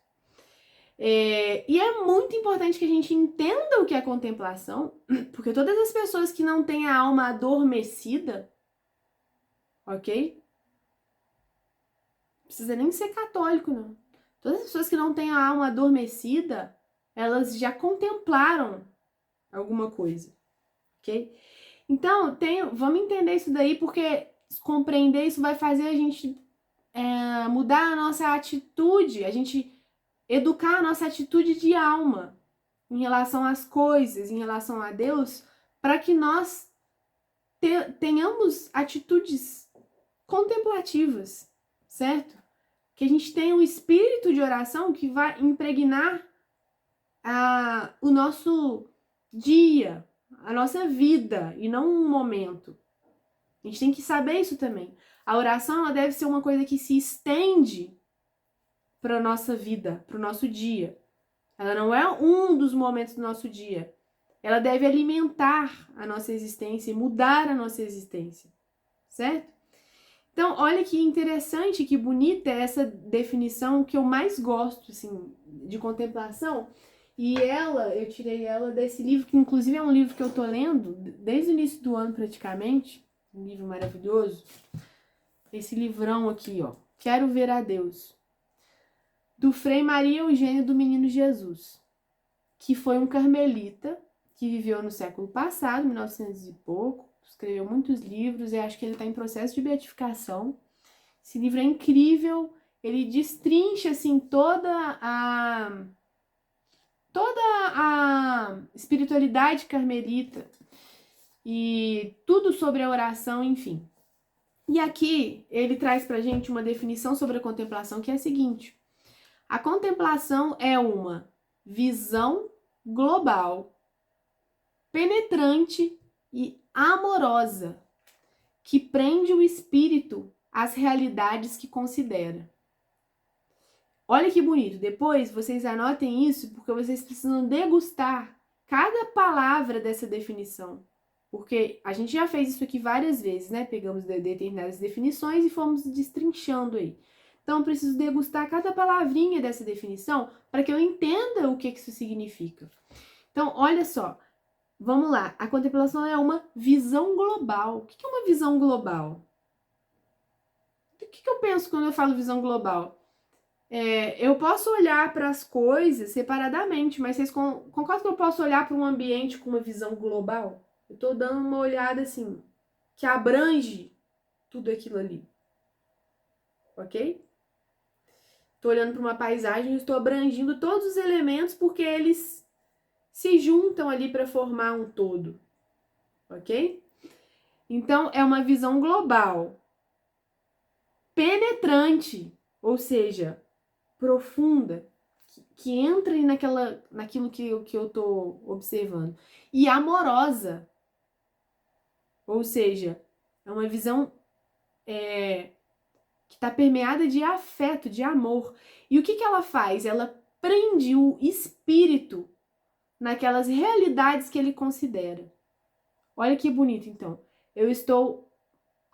E é muito importante que a gente entenda o que é contemplação, porque todas as pessoas que não têm a alma adormecida, ok? Não precisa nem ser católico, não. Todas as pessoas que não têm a alma adormecida, elas já contemplaram alguma coisa, ok? Então, vamos entender isso daí, porque compreender isso vai fazer a gente mudar a nossa atitude, a gente educar a nossa atitude de alma em relação às coisas, em relação a Deus, para que nós tenhamos atitudes contemplativas, certo? Que a gente tenha um espírito de oração que vai impregnar o nosso dia, a nossa vida, e não um momento. A gente tem que saber isso também. A oração ela deve ser uma coisa que se estende para a nossa vida, para o nosso dia. Ela não é um dos momentos do nosso dia. Ela deve alimentar a nossa existência e mudar a nossa existência, certo? Então, olha que interessante, que bonita é essa definição que eu mais gosto, assim, de contemplação. E eu tirei ela desse livro, que inclusive é um livro que eu tô lendo desde o início do ano praticamente, um livro maravilhoso. Esse livrão aqui, ó, Quero Ver a Deus, do Frei Maria Eugênio do Menino Jesus, que foi um carmelita que viveu no século passado, 1900 e pouco, escreveu muitos livros e acho que ele está em processo de beatificação. Esse livro é incrível, ele destrincha assim toda a espiritualidade carmelita e tudo sobre a oração, enfim. E aqui ele traz pra gente uma definição sobre a contemplação que é a seguinte: a contemplação é uma visão global, penetrante e amorosa que prende o espírito às realidades que considera. Olha que bonito. Depois vocês anotem isso porque vocês precisam degustar cada palavra dessa definição. Porque a gente já fez isso aqui várias vezes, né? Pegamos determinadas definições e fomos destrinchando aí. Então, eu preciso degustar cada palavrinha dessa definição para que eu entenda o que isso significa. Então, olha só. Vamos lá. A contemplação é uma visão global. O que é uma visão global? O que eu penso quando eu falo visão global? Eu posso olhar para as coisas separadamente, mas vocês concordam que eu posso olhar para um ambiente com uma visão global? Eu estou dando uma olhada assim, que abrange tudo aquilo ali. Ok? Estou olhando para uma paisagem e estou abrangindo todos os elementos porque eles se juntam ali para formar um todo. Ok? Então, é uma visão global, penetrante, ou seja, profunda, que entra naquilo que eu tô observando. E amorosa, ou seja, é uma visão que está permeada de afeto, de amor. E o que ela faz? Ela prende o espírito naquelas realidades que ele considera. Olha que bonito, então. Eu estou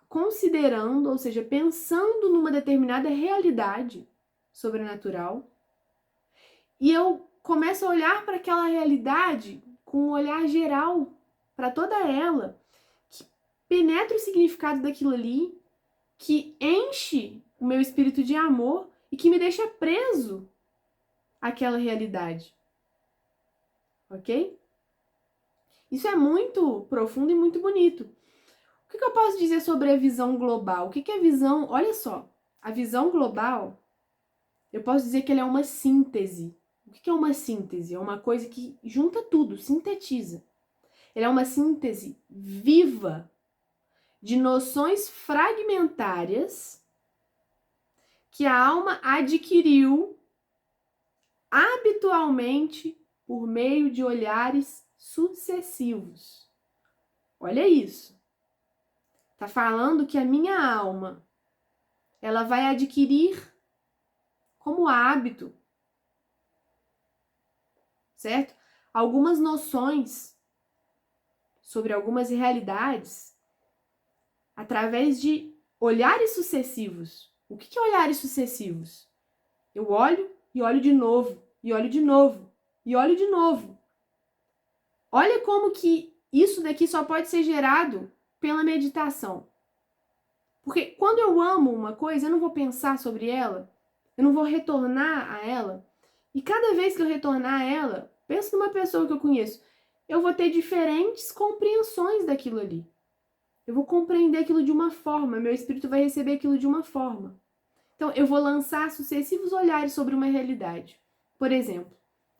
considerando, ou seja, pensando numa determinada realidade sobrenatural, e eu começo a olhar para aquela realidade com um olhar geral para toda ela, que penetra o significado daquilo ali, que enche o meu espírito de amor e que me deixa preso àquela realidade. Ok? Isso é muito profundo e muito bonito. O que eu posso dizer sobre a visão global? O que é a visão? Olha só, a visão global, eu posso dizer que ela é uma síntese. O que é uma síntese? É uma coisa que junta tudo, sintetiza. Ela é uma síntese viva de noções fragmentárias que a alma adquiriu habitualmente por meio de olhares sucessivos. Olha isso. Tá falando que a minha alma, ela vai adquirir como hábito, certo? Algumas noções sobre algumas realidades através de olhares sucessivos. O que é olhares sucessivos? Eu olho e olho de novo, e olho de novo, e olho de novo. Olha como que isso daqui só pode ser gerado pela meditação. Porque quando eu amo uma coisa, eu não vou pensar sobre ela, eu não vou retornar a ela. E cada vez que eu retornar a ela, penso numa pessoa que eu conheço, eu vou ter diferentes compreensões daquilo ali. Eu vou compreender aquilo de uma forma, meu espírito vai receber aquilo de uma forma. Então, eu vou lançar sucessivos olhares sobre uma realidade. Por exemplo,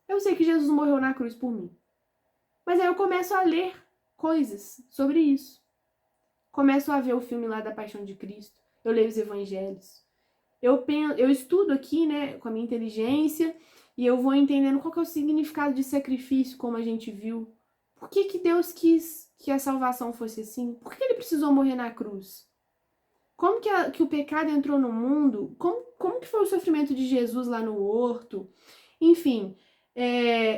eu sei que Jesus morreu na cruz por mim. Mas aí eu começo a ler coisas sobre isso. Começo a ver o filme lá da Paixão de Cristo. Eu leio os evangelhos. Eu estudo aqui, né, com a minha inteligência, e eu vou entendendo qual que é o significado de sacrifício, como a gente viu. Por que Deus quis que a salvação fosse assim? Por que ele precisou morrer na cruz? Como que o pecado entrou no mundo? Como que foi o sofrimento de Jesus lá no horto? Enfim,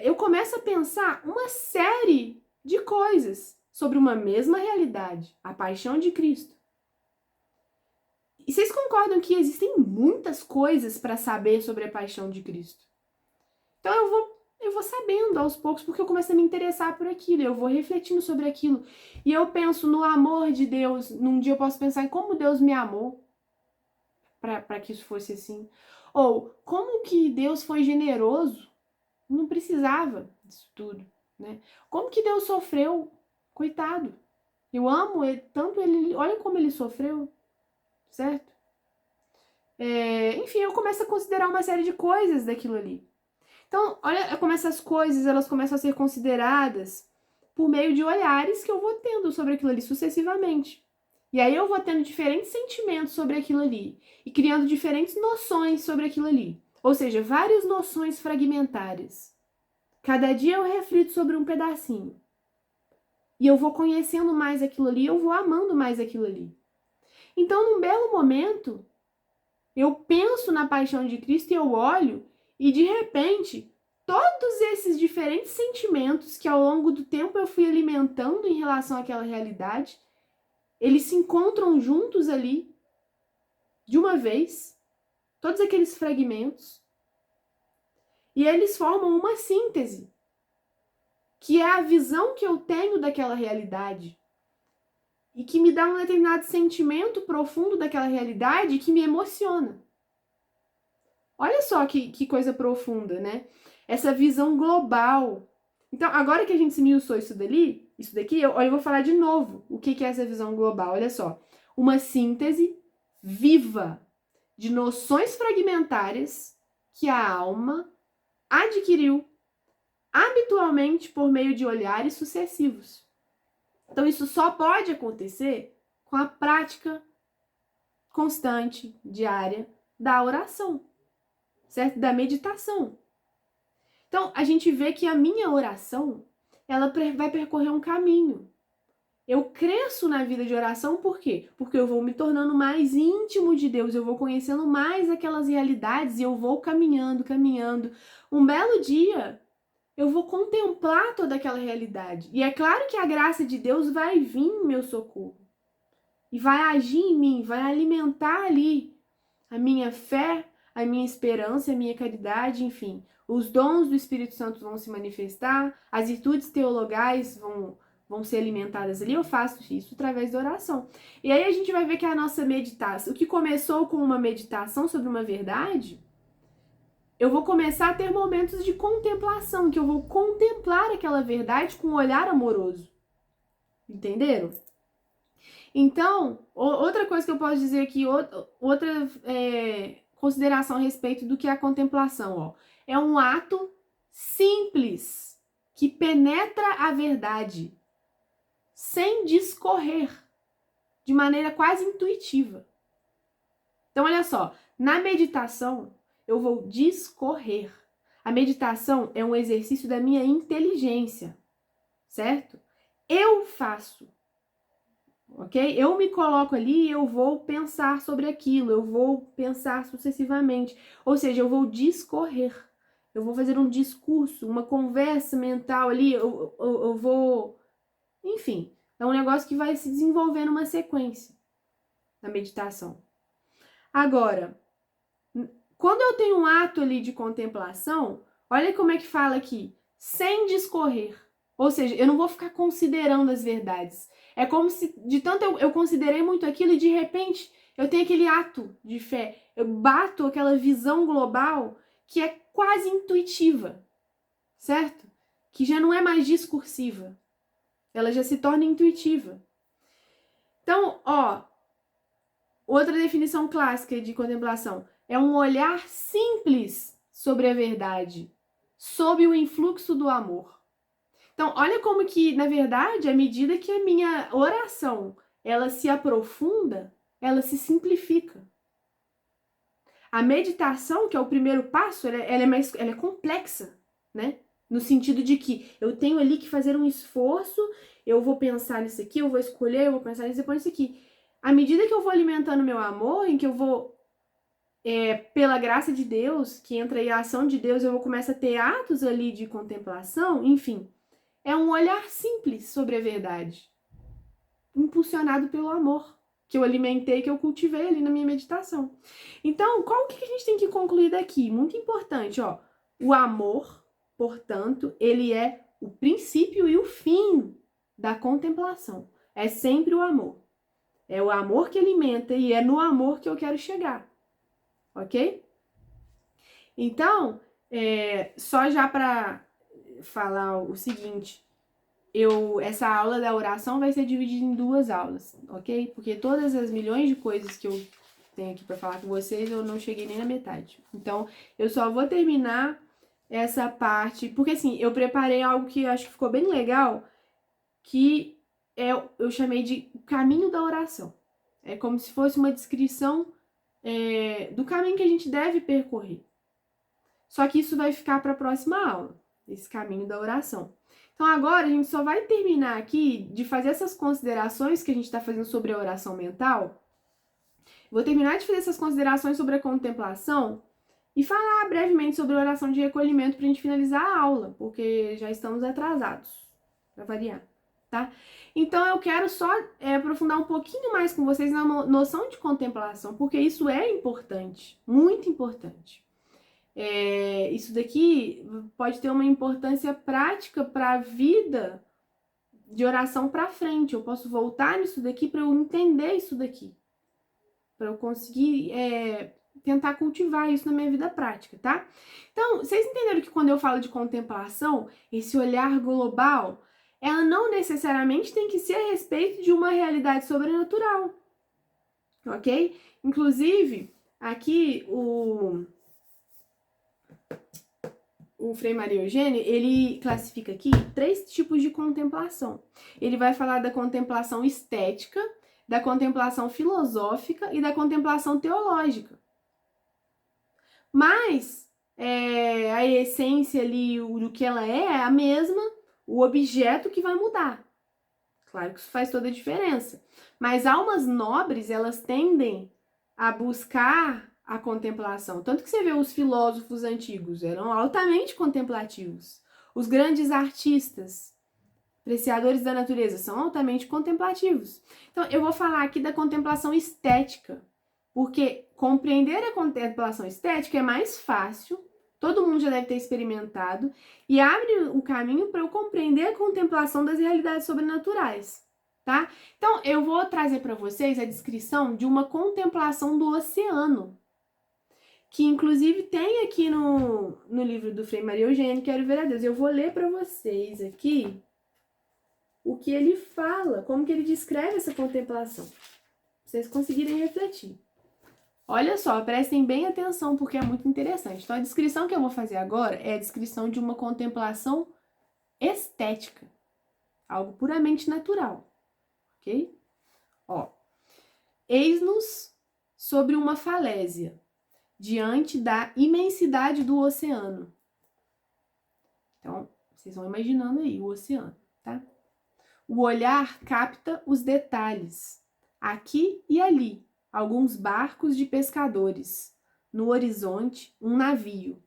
eu começo a pensar uma série de coisas sobre uma mesma realidade, a paixão de Cristo. E vocês concordam que existem muitas coisas para saber sobre a paixão de Cristo? Então eu vou sabendo aos poucos, porque eu começo a me interessar por aquilo, eu vou refletindo sobre aquilo. E eu penso no amor de Deus. Num dia eu posso pensar em como Deus me amou para que isso fosse assim. Ou como que Deus foi generoso, não precisava disso tudo, né? Como que Deus sofreu, coitado. Eu amo ele, tanto ele, olha como ele sofreu, certo? enfim, eu começo a considerar uma série de coisas daquilo ali. Então, olha como essas coisas, elas começam a ser consideradas por meio de olhares que eu vou tendo sobre aquilo ali sucessivamente. E aí eu vou tendo diferentes sentimentos sobre aquilo ali e criando diferentes noções sobre aquilo ali. Ou seja, várias noções fragmentárias. Cada dia eu reflito sobre um pedacinho. E eu vou conhecendo mais aquilo ali, eu vou amando mais aquilo ali. Então, num belo momento, eu penso na paixão de Cristo e eu olho e, de repente, todos esses diferentes sentimentos que ao longo do tempo eu fui alimentando em relação àquela realidade, eles se encontram juntos ali, de uma vez, todos aqueles fragmentos, e eles formam uma síntese, que é a visão que eu tenho daquela realidade, e que me dá um determinado sentimento profundo daquela realidade que me emociona. Olha só que coisa profunda, né? Essa visão global. Então, agora que a gente esmiuçou isso daqui, eu vou falar de novo o que é essa visão global. Olha só. Uma síntese viva de noções fragmentárias que a alma adquiriu habitualmente por meio de olhares sucessivos. Então, isso só pode acontecer com a prática constante, diária, da oração, certo? Da meditação. Então, a gente vê que a minha oração, ela vai percorrer um caminho. Eu cresço na vida de oração, por quê? Porque eu vou me tornando mais íntimo de Deus, eu vou conhecendo mais aquelas realidades e eu vou caminhando. Um belo dia, eu vou contemplar toda aquela realidade. E é claro que a graça de Deus vai vir em meu socorro. E vai agir em mim, vai alimentar ali a minha fé, a minha esperança, a minha caridade, enfim. Os dons do Espírito Santo vão se manifestar, as virtudes teologais vão ser alimentadas ali. Eu faço isso através da oração. E aí a gente vai ver que a nossa meditação, o que começou com uma meditação sobre uma verdade, eu vou começar a ter momentos de contemplação, que eu vou contemplar aquela verdade com um olhar amoroso. Entenderam? Então, outra coisa que eu posso dizer aqui, outra consideração a respeito do que é a contemplação, ó. É um ato simples que penetra a verdade sem discorrer, de maneira quase intuitiva. Então, olha só, na meditação eu vou discorrer. A meditação é um exercício da minha inteligência, certo? Eu faço. Ok? Eu me coloco ali e eu vou pensar sobre aquilo, eu vou pensar sucessivamente. Ou seja, eu vou discorrer. Eu vou fazer um discurso, uma conversa mental ali, eu vou... Enfim, é um negócio que vai se desenvolver numa sequência na meditação. Agora, quando eu tenho um ato ali de contemplação, olha como é que fala aqui, sem discorrer. Ou seja, eu não vou ficar considerando as verdades. É como se, de tanto eu considerei muito aquilo e de repente eu tenho aquele ato de fé. Eu bato aquela visão global que é quase intuitiva, certo? Que já não é mais discursiva. Ela já se torna intuitiva. Então, ó, outra definição clássica de contemplação é um olhar simples sobre a verdade, sob o influxo do amor. Então, olha como que, na verdade, à medida que a minha oração, ela se aprofunda, ela se simplifica. A meditação, que é o primeiro passo, ela é complexa, né? No sentido de que eu tenho ali que fazer um esforço, eu vou pensar nisso aqui, eu vou escolher, eu vou pensar nisso, depois nisso aqui. À medida que eu vou alimentando meu amor, em que eu vou, pela graça de Deus, que entra aí a ação de Deus, eu vou começar a ter atos ali de contemplação, enfim. É um olhar simples sobre a verdade, impulsionado pelo amor, que eu alimentei, que eu cultivei ali na minha meditação. Então, qual que a gente tem que concluir daqui? Muito importante, ó. O amor, portanto, ele é o princípio e o fim da contemplação. É sempre o amor. É o amor que alimenta e é no amor que eu quero chegar. Ok? Então, só já para falar o seguinte, essa aula da oração vai ser dividida em 2 aulas, ok? Porque todas as milhões de coisas que eu tenho aqui para falar com vocês, eu não cheguei nem na metade. Então, eu só vou terminar essa parte, porque assim, eu preparei algo que eu acho que ficou bem legal, que eu chamei de caminho da oração. É como se fosse uma descrição do caminho que a gente deve percorrer. Só que isso vai ficar para a próxima aula, esse caminho da oração. Então agora a gente só vai terminar aqui de fazer essas considerações que a gente está fazendo sobre a oração mental. Vou terminar de fazer essas considerações sobre a contemplação e falar brevemente sobre a oração de recolhimento para a gente finalizar a aula, porque já estamos atrasados, para variar, tá? Então eu quero só aprofundar um pouquinho mais com vocês na noção de contemplação, porque isso é importante, muito importante. Isso daqui pode ter uma importância prática para a vida de oração para frente. Eu posso voltar nisso daqui para eu entender isso daqui, para eu conseguir tentar cultivar isso na minha vida prática, tá? Então, vocês entenderam que quando eu falo de contemplação, esse olhar global, ela não necessariamente tem que ser a respeito de uma realidade sobrenatural, ok? Inclusive, aqui o Frei Maria Eugênio, ele classifica aqui 3 tipos de contemplação. Ele vai falar da contemplação estética, da contemplação filosófica e da contemplação teológica. Mas a essência ali, do que ela é a mesma, o objeto que vai mudar. Claro que isso faz toda a diferença. Mas almas nobres, elas tendem a buscar a contemplação. Tanto que você vê os filósofos antigos, eram altamente contemplativos. Os grandes artistas, apreciadores da natureza, são altamente contemplativos. Então, eu vou falar aqui da contemplação estética, porque compreender a contemplação estética é mais fácil, todo mundo já deve ter experimentado, e abre o caminho para eu compreender a contemplação das realidades sobrenaturais, tá? Então, eu vou trazer para vocês a descrição de uma contemplação do oceano, que inclusive tem aqui no livro do Frei Maria Eugênio, Quero Ver a Deus. Eu vou ler para vocês aqui o que ele fala, como que ele descreve essa contemplação, pra vocês conseguirem refletir. Olha só, prestem bem atenção porque é muito interessante. Então, a descrição que eu vou fazer agora é a descrição de uma contemplação estética, algo puramente natural, ok? Ó, eis-nos sobre uma falésia, diante da imensidade do oceano. Então, vocês vão imaginando aí o oceano, tá? O olhar capta os detalhes, aqui e ali, alguns barcos de pescadores, no horizonte, um navio.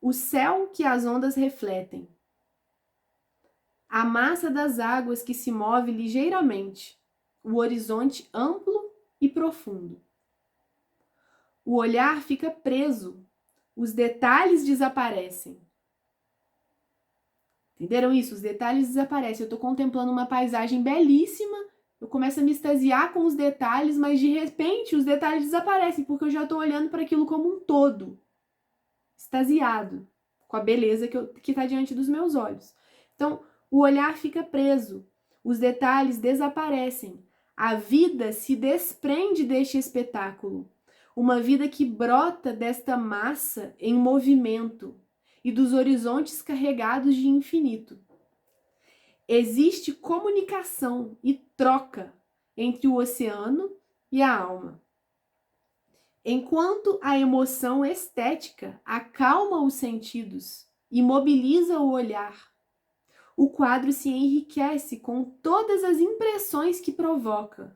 O céu que as ondas refletem. A massa das águas que se move ligeiramente, o horizonte amplo e profundo. O olhar fica preso, os detalhes desaparecem. Entenderam isso? Os detalhes desaparecem. Eu estou contemplando uma paisagem belíssima, eu começo a me extasiar com os detalhes, mas de repente os detalhes desaparecem, porque eu já estou olhando para aquilo como um todo, extasiado, com a beleza que está diante dos meus olhos. Então, o olhar fica preso, os detalhes desaparecem, a vida se desprende deste espetáculo. Uma vida que brota desta massa em movimento e dos horizontes carregados de infinito. Existe comunicação e troca entre o oceano e a alma. Enquanto a emoção estética acalma os sentidos e mobiliza o olhar, o quadro se enriquece com todas as impressões que provoca,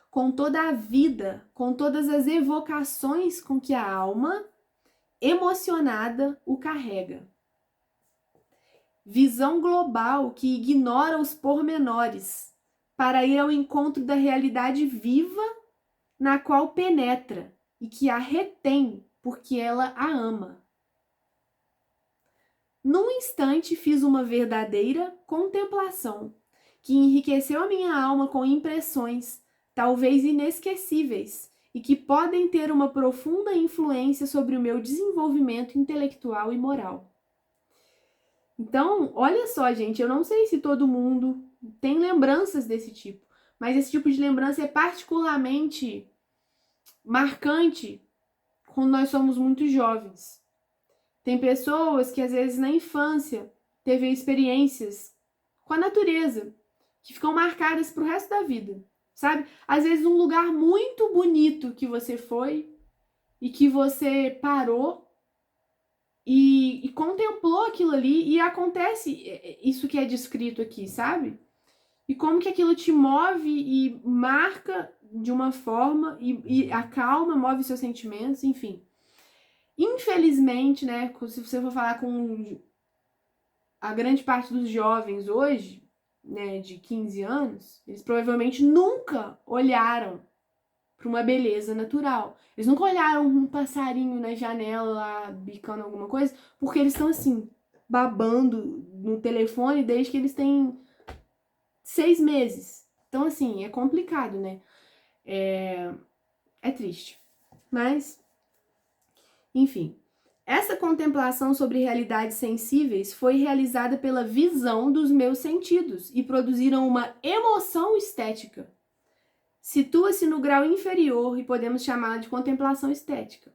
com toda a vida, com todas as evocações com que a alma, emocionada, o carrega. Visão global que ignora os pormenores para ir ao encontro da realidade viva na qual penetra e que a retém porque ela a ama. Num instante fiz uma verdadeira contemplação que enriqueceu a minha alma com impressões talvez inesquecíveis, e que podem ter uma profunda influência sobre o meu desenvolvimento intelectual e moral. Então, olha só, gente, eu não sei se todo mundo tem lembranças desse tipo, mas esse tipo de lembrança é particularmente marcante quando nós somos muito jovens. Tem pessoas que às vezes na infância teve experiências com a natureza que ficam marcadas pro resto da vida, sabe? Às vezes um lugar muito bonito que você foi e que você parou e contemplou aquilo ali e acontece isso que é descrito aqui, sabe? E como que aquilo te move e marca de uma forma e acalma, move seus sentimentos, enfim. Infelizmente, né, se você for falar com a grande parte dos jovens hoje, né, de 15 anos, eles provavelmente nunca olharam para uma beleza natural. Eles nunca olharam um passarinho na janela lá, bicando alguma coisa, porque eles estão assim, babando no telefone desde que eles têm 6 meses. Então, assim, é complicado, né? É triste. Mas, enfim. Essa contemplação sobre realidades sensíveis foi realizada pela visão dos meus sentidos e produziram uma emoção estética. Situa-se no grau inferior e podemos chamá-la de contemplação estética.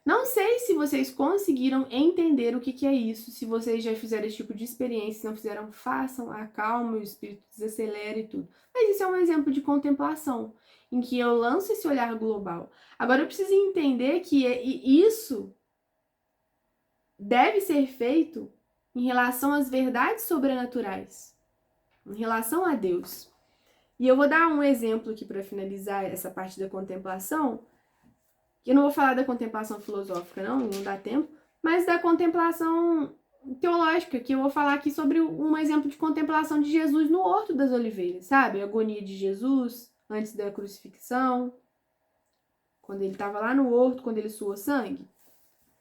Não sei se vocês conseguiram entender o que é isso, se vocês já fizeram esse tipo de experiência, se não fizeram, façam, acalmem, o espírito desacelera e tudo. Mas isso é um exemplo de contemplação, em que eu lanço esse olhar global. Agora eu preciso entender que isso deve ser feito em relação às verdades sobrenaturais, em relação a Deus. E eu vou dar um exemplo aqui para finalizar essa parte da contemplação, que eu não vou falar da contemplação filosófica, não dá tempo, mas da contemplação teológica, que eu vou falar aqui sobre um exemplo de contemplação de Jesus no Horto das Oliveiras, sabe? A agonia de Jesus antes da crucifixão, quando ele estava lá no horto, quando ele suou sangue.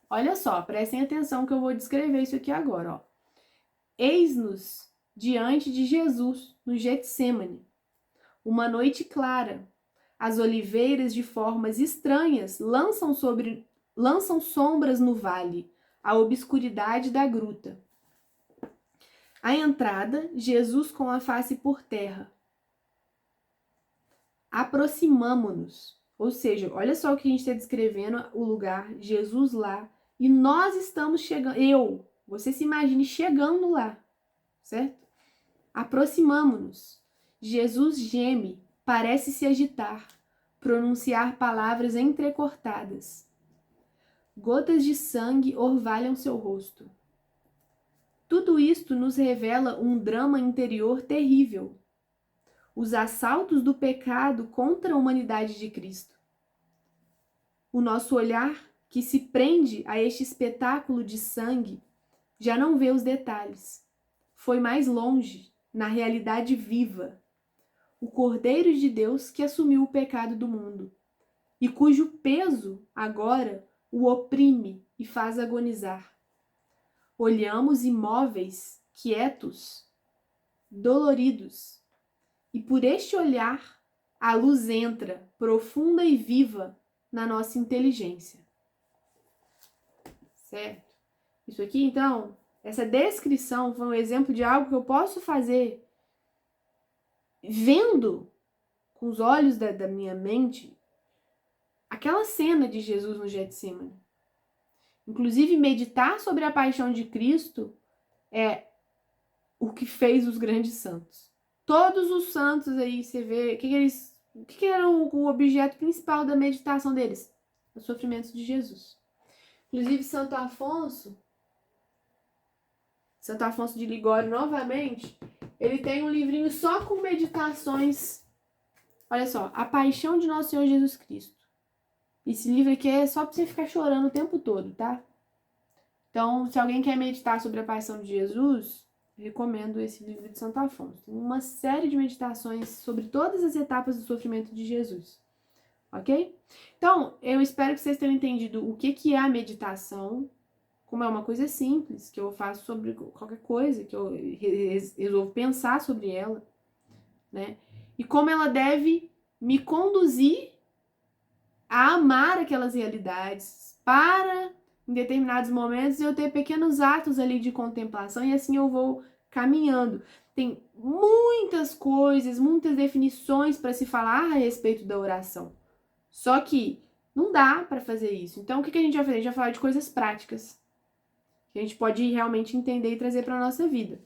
Olha só, prestem atenção que eu vou descrever isso aqui agora, ó. Eis-nos diante de Jesus no Getsêmani. Uma noite clara. As oliveiras de formas estranhas lançam sombras no vale, a obscuridade da gruta. À entrada, Jesus com a face por terra. Aproximamo-nos. Ou seja, olha só o que a gente está descrevendo, o lugar, Jesus lá, e nós estamos chegando, você se imagine chegando lá, certo? Aproximamo-nos. Jesus geme, parece se agitar, pronunciar palavras entrecortadas. Gotas de sangue orvalham seu rosto. Tudo isto nos revela um drama interior terrível. Os assaltos do pecado contra a humanidade de Cristo. O nosso olhar, que se prende a este espetáculo de sangue, já não vê os detalhes. Foi mais longe, na realidade viva, o Cordeiro de Deus que assumiu o pecado do mundo, e cujo peso, agora, o oprime e faz agonizar. Olhamos imóveis, quietos, doloridos, e por este olhar a luz entra, profunda e viva, na nossa inteligência. Certo? Isso aqui, então, essa descrição foi um exemplo de algo que eu posso fazer vendo com os olhos da minha mente aquela cena de Jesus no Getsêmani. Inclusive, meditar sobre a paixão de Cristo é o que fez os grandes santos. Todos os santos aí, você vê, o que era o objeto principal da meditação deles? Os sofrimentos de Jesus. Inclusive, Santo Afonso de Ligório, novamente, ele tem um livrinho só com meditações. Olha só, A Paixão de Nosso Senhor Jesus Cristo. Esse livro aqui é só pra você ficar chorando o tempo todo, tá? Então, se alguém quer meditar sobre a paixão de Jesus, recomendo esse livro de Santo Afonso. Tem uma série de meditações sobre todas as etapas do sofrimento de Jesus. Ok? Então, eu espero que vocês tenham entendido o que é a meditação, como é uma coisa simples, que eu faço sobre qualquer coisa, que eu resolvo pensar sobre ela, né? E como ela deve me conduzir a amar aquelas realidades, para, em determinados momentos, eu ter pequenos atos ali de contemplação e assim eu vou caminhando. Tem muitas coisas, muitas definições para se falar a respeito da oração, Só que não dá para fazer isso. Então, o que a gente vai fazer? A gente vai falar de coisas práticas, que a gente pode realmente entender e trazer para a nossa vida.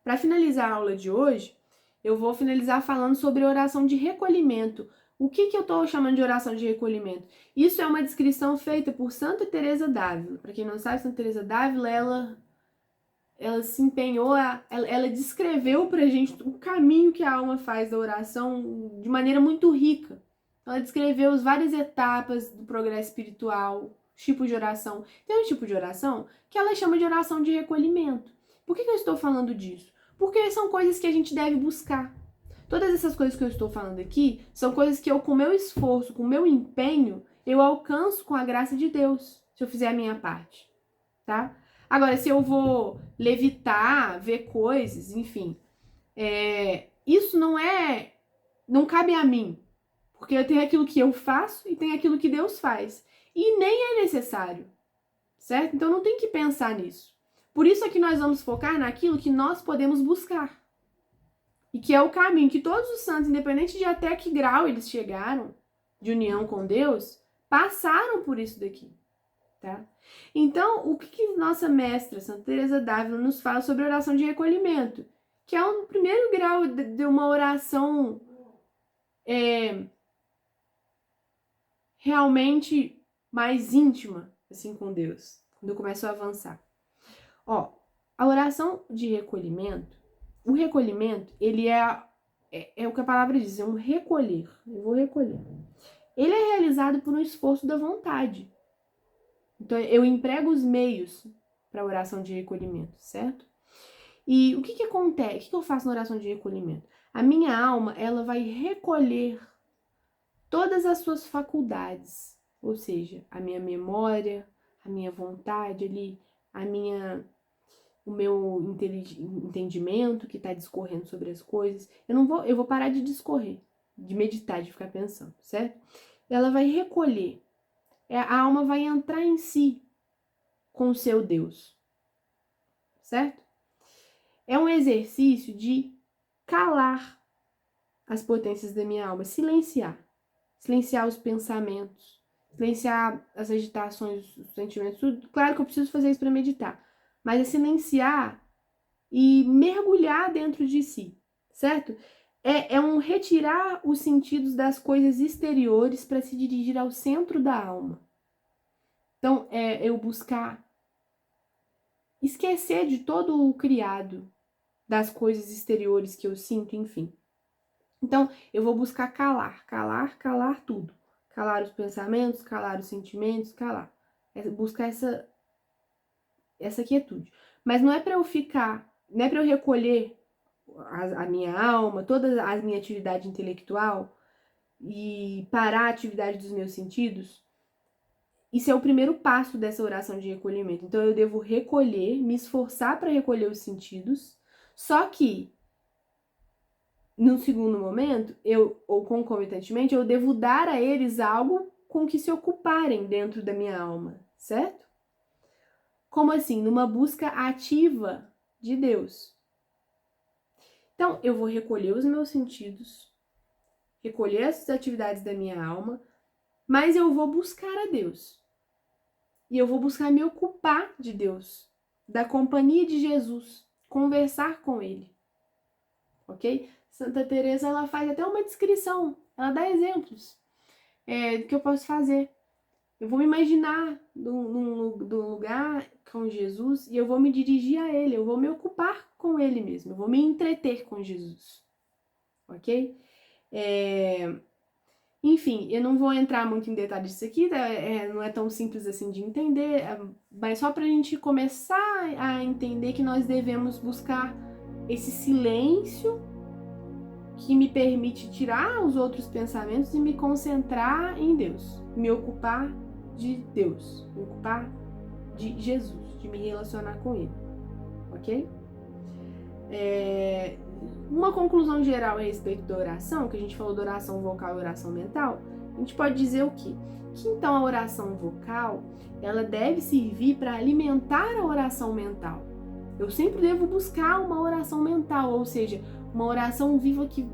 Para finalizar a aula de hoje, eu vou finalizar falando sobre oração de recolhimento. O que eu estou chamando de oração de recolhimento? Isso é uma descrição feita por Santa Teresa d'Ávila. Para quem não sabe, Santa Teresa d'Ávila, ela se empenhou, ela descreveu pra gente o caminho que a alma faz da oração de maneira muito rica. Ela descreveu as várias etapas do progresso espiritual, tipos de oração. Tem um tipo de oração que ela chama de oração de recolhimento. Por que eu estou falando disso? Porque são coisas que a gente deve buscar. Todas essas coisas que eu estou falando aqui são coisas que eu, com meu esforço, com meu empenho, eu alcanço com a graça de Deus, se eu fizer a minha parte, tá? Agora, se eu vou levitar, ver coisas, enfim, isso não cabe a mim, porque eu tenho aquilo que eu faço e tenho aquilo que Deus faz, e nem é necessário, certo? Então não tem que pensar nisso. Por isso é que nós vamos focar naquilo que nós podemos buscar, e que é o caminho que todos os santos, independente de até que grau eles chegaram de união com Deus, passaram por isso daqui. Tá? Então, o que nossa mestra, Santa Teresa d'Ávila, nos fala sobre oração de recolhimento? Que é um primeiro grau de uma oração realmente mais íntima, assim, com Deus, quando eu começo a avançar. A oração de recolhimento, o recolhimento, ele é o que a palavra diz, é um recolher. Eu vou recolher. Ele é realizado por um esforço da vontade. Então, eu emprego os meios para a oração de recolhimento, certo? E o que acontece? O que eu faço na oração de recolhimento? A minha alma, ela vai recolher todas as suas faculdades, ou seja, a minha memória, a minha vontade ali, o meu entendimento que está discorrendo sobre as coisas. Eu vou parar de discorrer, de meditar, de ficar pensando, certo? Ela vai recolher. A alma vai entrar em si com o seu Deus, certo? É um exercício de calar as potências da minha alma, silenciar os pensamentos, silenciar as agitações, os sentimentos, tudo. Claro que eu preciso fazer isso para meditar, mas é silenciar e mergulhar dentro de si, certo? É um retirar os sentidos das coisas exteriores para se dirigir ao centro da alma. Então, é eu buscar esquecer de todo o criado, das coisas exteriores que eu sinto, enfim. Então, eu vou buscar calar tudo. Calar os pensamentos, calar os sentimentos, calar. Buscar essa quietude. Mas não é para eu não é para eu recolher a minha alma, toda a minha atividade intelectual e parar a atividade dos meus sentidos. Isso é o primeiro passo dessa oração de recolhimento. Então, eu devo recolher, me esforçar para recolher os sentidos, só que, num segundo momento, ou concomitantemente, eu devo dar a eles algo com que se ocuparem dentro da minha alma, certo? Como assim? Numa busca ativa de Deus. Então, eu vou recolher os meus sentidos, recolher essas atividades da minha alma, mas eu vou buscar a Deus. E eu vou buscar me ocupar de Deus, da companhia de Jesus, conversar com Ele, ok? Santa Teresa, ela faz até uma descrição, ela dá exemplos do que eu posso fazer. Eu vou me imaginar num lugar com Jesus e eu vou me dirigir a Ele, eu vou me ocupar com Ele mesmo, eu vou me entreter com Jesus, ok? Enfim, eu não vou entrar muito em detalhes disso aqui, não é tão simples assim de entender, mas só para a gente começar a entender que nós devemos buscar esse silêncio que me permite tirar os outros pensamentos e me concentrar em Deus, me ocupar de Deus, me ocupar de Jesus, de me relacionar com Ele, ok? Uma conclusão geral a respeito da oração, que a gente falou da oração vocal e oração mental, a gente pode dizer o quê? Que então a oração vocal, ela deve servir para alimentar a oração mental. Eu sempre devo buscar uma oração mental, ou seja, uma oração viva que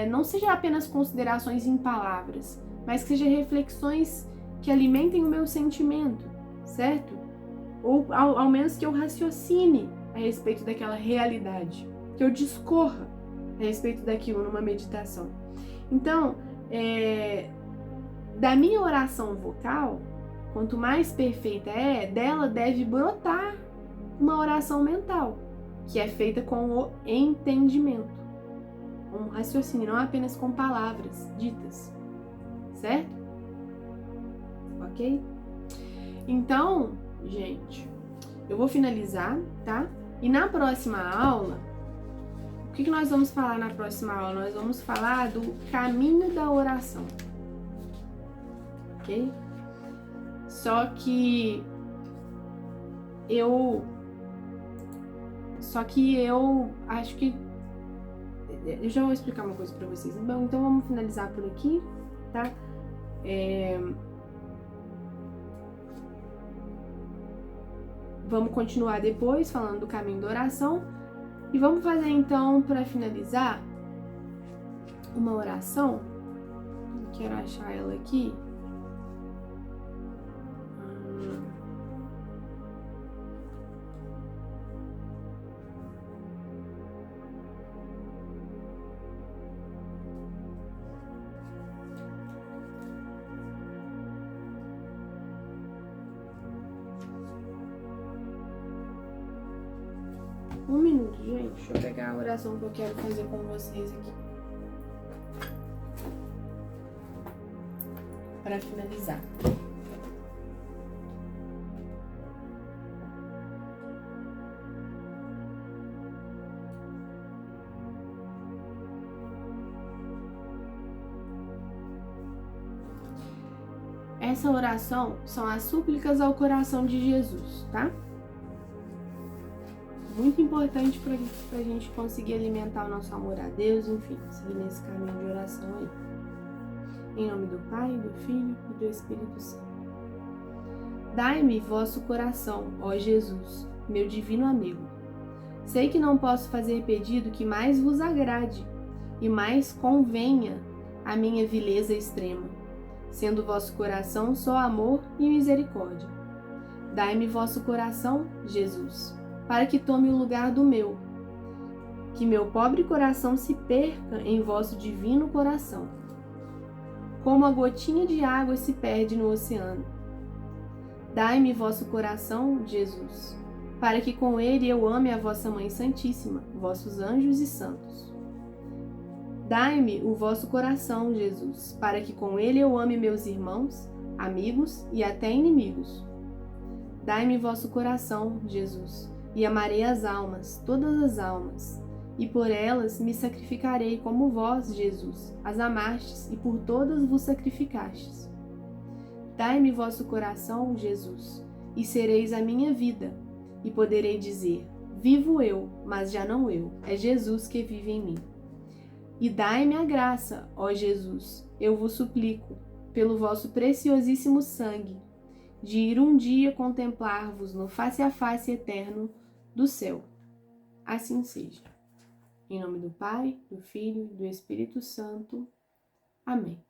não sejam apenas considerações em palavras, mas que sejam reflexões que alimentem o meu sentimento, certo? Ou ao menos que eu raciocine a respeito daquela realidade, que eu discorra a respeito daquilo numa meditação. Então, da minha oração vocal, quanto mais perfeita dela deve brotar uma oração mental, que é feita com o entendimento, um raciocínio, não apenas com palavras ditas, certo? Ok? Então, gente, eu vou finalizar, tá? E na próxima aula, o que nós vamos falar na próxima aula? Nós vamos falar do caminho da oração, ok? Só que eu acho que eu já vou explicar uma coisa pra vocês. Bom, então vamos finalizar por aqui, tá? Vamos continuar depois falando do caminho da oração. E vamos fazer então, para finalizar, uma oração. Quero achar ela aqui. Um minuto, gente. Deixa eu pegar a oração que eu quero fazer com vocês aqui. Para finalizar. Essa oração são as súplicas ao coração de Jesus, tá? Muito importante para a gente conseguir alimentar o nosso amor a Deus, enfim, seguir nesse caminho de oração aí. Em nome do Pai, do Filho e do Espírito Santo. Dai-me vosso coração, ó Jesus, meu divino amigo. Sei que não posso fazer pedido que mais vos agrade e mais convenha à minha vileza extrema, sendo vosso coração só amor e misericórdia. Dai-me vosso coração, Jesus, para que tome o lugar do meu, que meu pobre coração se perca em vosso divino coração, como a gotinha de água se perde no oceano. Dai-me vosso coração, Jesus, para que com ele eu ame a vossa Mãe Santíssima, vossos anjos e santos. Dai-me o vosso coração, Jesus, para que com ele eu ame meus irmãos, amigos e até inimigos. Dai-me vosso coração, Jesus, e amarei as almas, todas as almas, e por elas me sacrificarei como vós, Jesus, as amastes e por todas vos sacrificastes. Dai-me vosso coração, Jesus, e sereis a minha vida, e poderei dizer, vivo eu, mas já não eu, é Jesus que vive em mim. E dai-me a graça, ó Jesus, eu vos suplico, pelo vosso preciosíssimo sangue, de ir um dia contemplar-vos no face a face eterno do céu. Assim seja. Em nome do Pai, do Filho e do Espírito Santo. Amém.